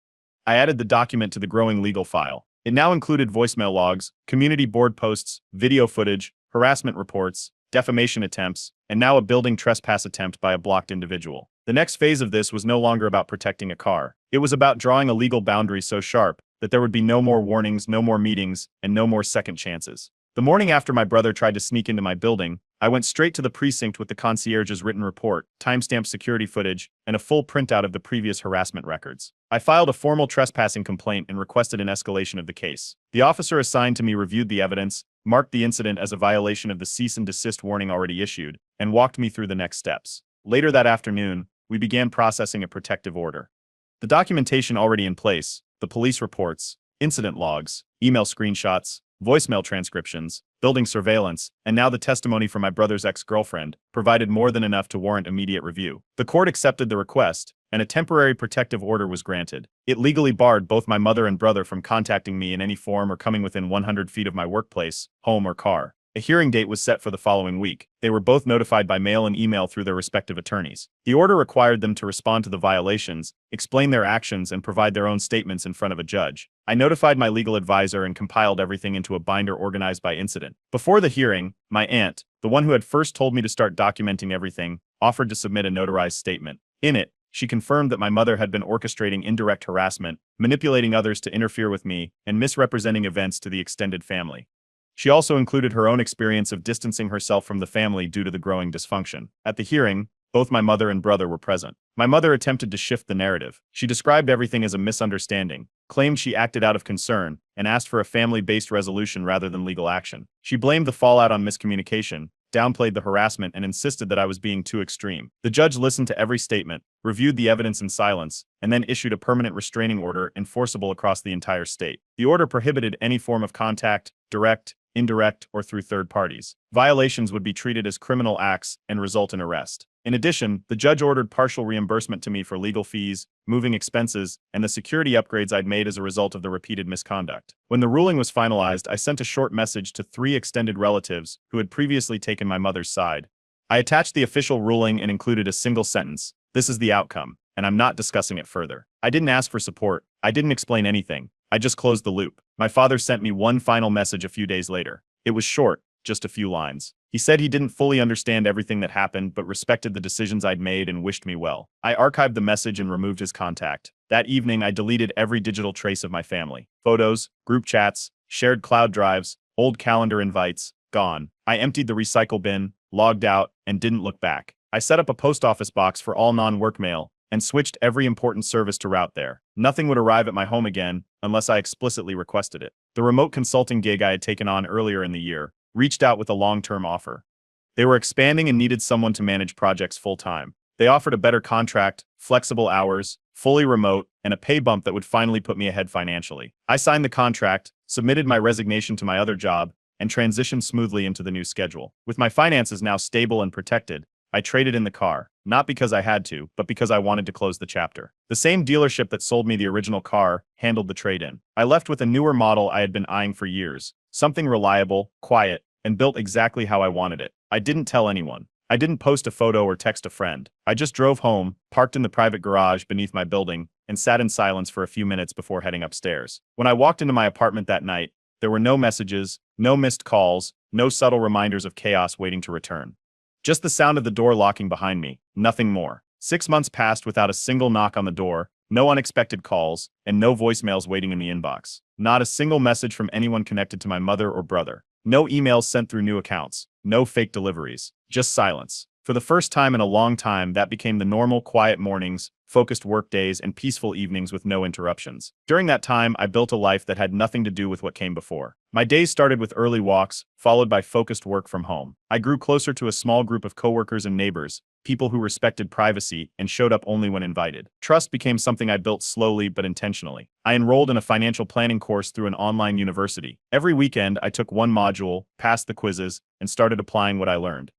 I added the document to the growing legal file. It now included voicemail logs, community board posts, video footage, harassment reports, defamation attempts, and now a building trespass attempt by a blocked individual. The next phase of this was no longer about protecting a car. It was about drawing a legal boundary so sharp that there would be no more warnings, no more meetings, and no more second chances. The morning after my brother tried to sneak into my building, I went straight to the precinct with the concierge's written report, timestamped security footage, and a full printout of the previous harassment records. I filed a formal trespassing complaint and requested an escalation of the case. The officer assigned to me reviewed the evidence, marked the incident as a violation of the cease and desist warning already issued, and walked me through the next steps. Later that afternoon, we began processing a protective order. The documentation already in place, the police reports, incident logs, email screenshots, voicemail transcriptions, building surveillance, and now the testimony from my brother's ex-girlfriend, provided more than enough to warrant immediate review. The court accepted the request, and a temporary protective order was granted. It legally barred both my mother and brother from contacting me in any form or coming within 100 feet of my workplace, home, or car. A hearing date was set for the following week. They were both notified by mail and email through their respective attorneys. The order required them to respond to the violations, explain their actions, and provide their own statements in front of a judge. I notified my legal advisor and compiled everything into a binder organized by incident. Before the hearing, my aunt, the one who had first told me to start documenting everything, offered to submit a notarized statement. In it, she confirmed that my mother had been orchestrating indirect harassment, manipulating others to interfere with me, and misrepresenting events to the extended family. She also included her own experience of distancing herself from the family due to the growing dysfunction. At the hearing, both my mother and brother were present. My mother attempted to shift the narrative. She described everything as a misunderstanding, claimed she acted out of concern, and asked for a family-based resolution rather than legal action. She blamed the fallout on miscommunication, downplayed the harassment, and insisted that I was being too extreme. The judge listened to every statement, reviewed the evidence in silence, and then issued a permanent restraining order enforceable across the entire state. The order prohibited any form of contact, direct, indirect, or through third parties. Violations would be treated as criminal acts and result in arrest. In addition, the judge ordered partial reimbursement to me for legal fees, moving expenses, and the security upgrades I'd made as a result of the repeated misconduct. When the ruling was finalized, I sent a short message to 3 extended relatives who had previously taken my mother's side. I attached the official ruling and included a single sentence: "This is the outcome, and I'm not discussing it further." I didn't ask for support. I didn't explain anything. I just closed the loop. My father sent me one final message a few days later. It was short, just a few lines. He said he didn't fully understand everything that happened, but respected the decisions I'd made and wished me well. I archived the message and removed his contact. That evening, I deleted every digital trace of my family. Photos, group chats, shared cloud drives, Old calendar invites, gone. I emptied the recycle bin, logged out, and didn't look back. I set up a post office box for all non-work mail and switched every important service to route there. Nothing would arrive at my home again unless I explicitly requested it. The remote consulting gig I had taken on earlier in the year reached out with a long-term offer. They were expanding and needed someone to manage projects full-time. They offered a better contract, flexible hours, fully remote, and a pay bump that would finally put me ahead financially. I signed the contract, submitted my resignation to my other job, and transitioned smoothly into the new schedule. With my finances now stable and protected, I traded in the car, not because I had to, but because I wanted to close the chapter. The same dealership that sold me the original car handled the trade-in. I left with a newer model I had been eyeing for years, something reliable, quiet, and built exactly how I wanted it. I didn't tell anyone. I didn't post a photo or text a friend. I just drove home, parked in the private garage beneath my building, and sat in silence for a few minutes before heading upstairs. When I walked into my apartment that night, there were no messages, no missed calls, no subtle reminders of chaos waiting to return. Just the sound of the door locking behind me, nothing more. 6 months passed without a single knock on the door, no unexpected calls, and no voicemails waiting in the inbox. Not a single message from anyone connected to my mother or brother. No emails sent through new accounts. No fake deliveries. Just silence. For the first time in a long time, that became the normal, quiet mornings, focused work days, and peaceful evenings with no interruptions. During that time, I built a life that had nothing to do with what came before. My days started with early walks, followed by focused work from home. I grew closer to a small group of coworkers and neighbors, people who respected privacy and showed up only when invited. Trust became something I built slowly but intentionally. I enrolled in a financial planning course through an online university. Every weekend, I took one module, passed the quizzes, and started applying what I learned.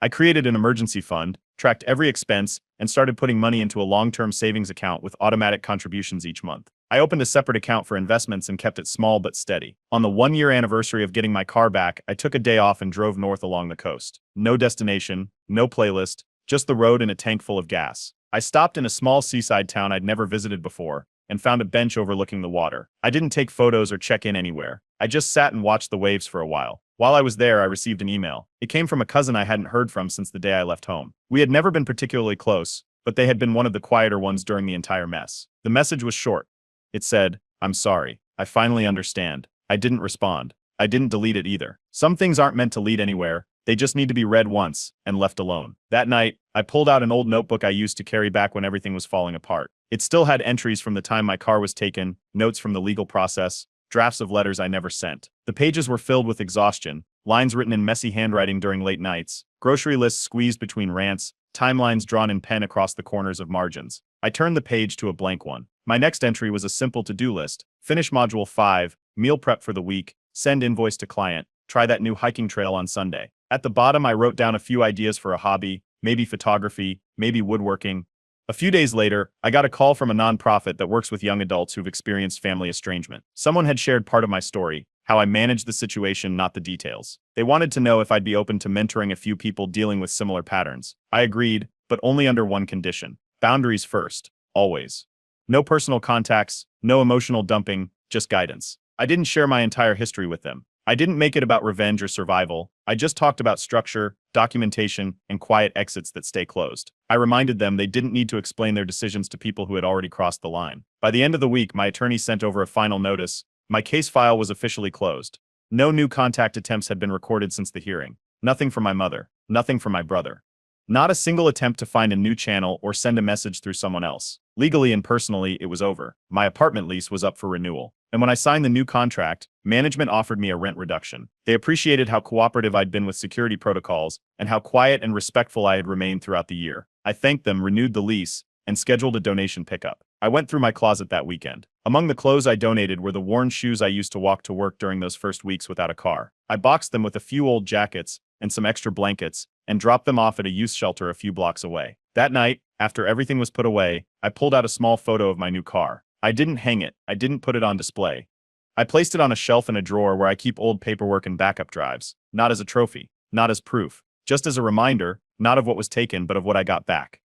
I created an emergency fund, tracked every expense, and started putting money into a long-term savings account with automatic contributions each month. I opened a separate account for investments and kept it small but steady. On the 1-year anniversary of getting my car back, I took a day off and drove north along the coast. No destination, no playlist, just the road and a tank full of gas. I stopped in a small seaside town I'd never visited before and found a bench overlooking the water. I didn't take photos or check in anywhere. I just sat and watched the waves for a while. While I was there, I received an email. It came from a cousin I hadn't heard from since the day I left home. We had never been particularly close, but they had been one of the quieter ones during the entire mess. The message was short. It said, "I'm sorry. I finally understand." I didn't respond. I didn't delete it either. Some things aren't meant to lead anywhere. They just need to be read once and left alone. That night, I pulled out an old notebook I used to carry back when everything was falling apart. It still had entries from the time my car was taken, notes from the legal process, drafts of letters I never sent. The pages were filled with exhaustion, lines written in messy handwriting during late nights, grocery lists squeezed between rants, timelines drawn in pen across the corners of margins. I turned the page to a blank one. My next entry was a simple to-do list. Finish Module 5, meal prep for the week, send invoice to client, try that new hiking trail on Sunday. At the bottom, I wrote down a few ideas for a hobby, maybe photography, maybe woodworking. A few days later, I got a call from a nonprofit that works with young adults who've experienced family estrangement. Someone had shared part of my story, how I managed the situation, not the details. They wanted to know if I'd be open to mentoring a few people dealing with similar patterns. I agreed, but only under one condition. Boundaries first, always. No personal contacts, no emotional dumping, just guidance. I didn't share my entire history with them. I didn't make it about revenge or survival. I just talked about structure, documentation, and quiet exits that stay closed. I reminded them they didn't need to explain their decisions to people who had already crossed the line. By the end of the week, my attorney sent over a final notice. My case file was officially closed. No new contact attempts had been recorded since the hearing. Nothing from my mother. Nothing from my brother. Not a single attempt to find a new channel or send a message through someone else. Legally and personally, it was over. My apartment lease was up for renewal. And when I signed the new contract, management offered me a rent reduction. They appreciated how cooperative I'd been with security protocols and how quiet and respectful I had remained throughout the year. I thanked them, renewed the lease, and scheduled a donation pickup. I went through my closet that weekend. Among the clothes I donated were the worn shoes I used to walk to work during those first weeks without a car. I boxed them with a few old jackets and some extra blankets and dropped them off at a youth shelter a few blocks away. That night, after everything was put away, I pulled out a small photo of my new car. I didn't hang it. I didn't put it on display. I placed it on a shelf in a drawer where I keep old paperwork and backup drives. Not as a trophy, not as proof, just as a reminder, not of what was taken but of what I got back.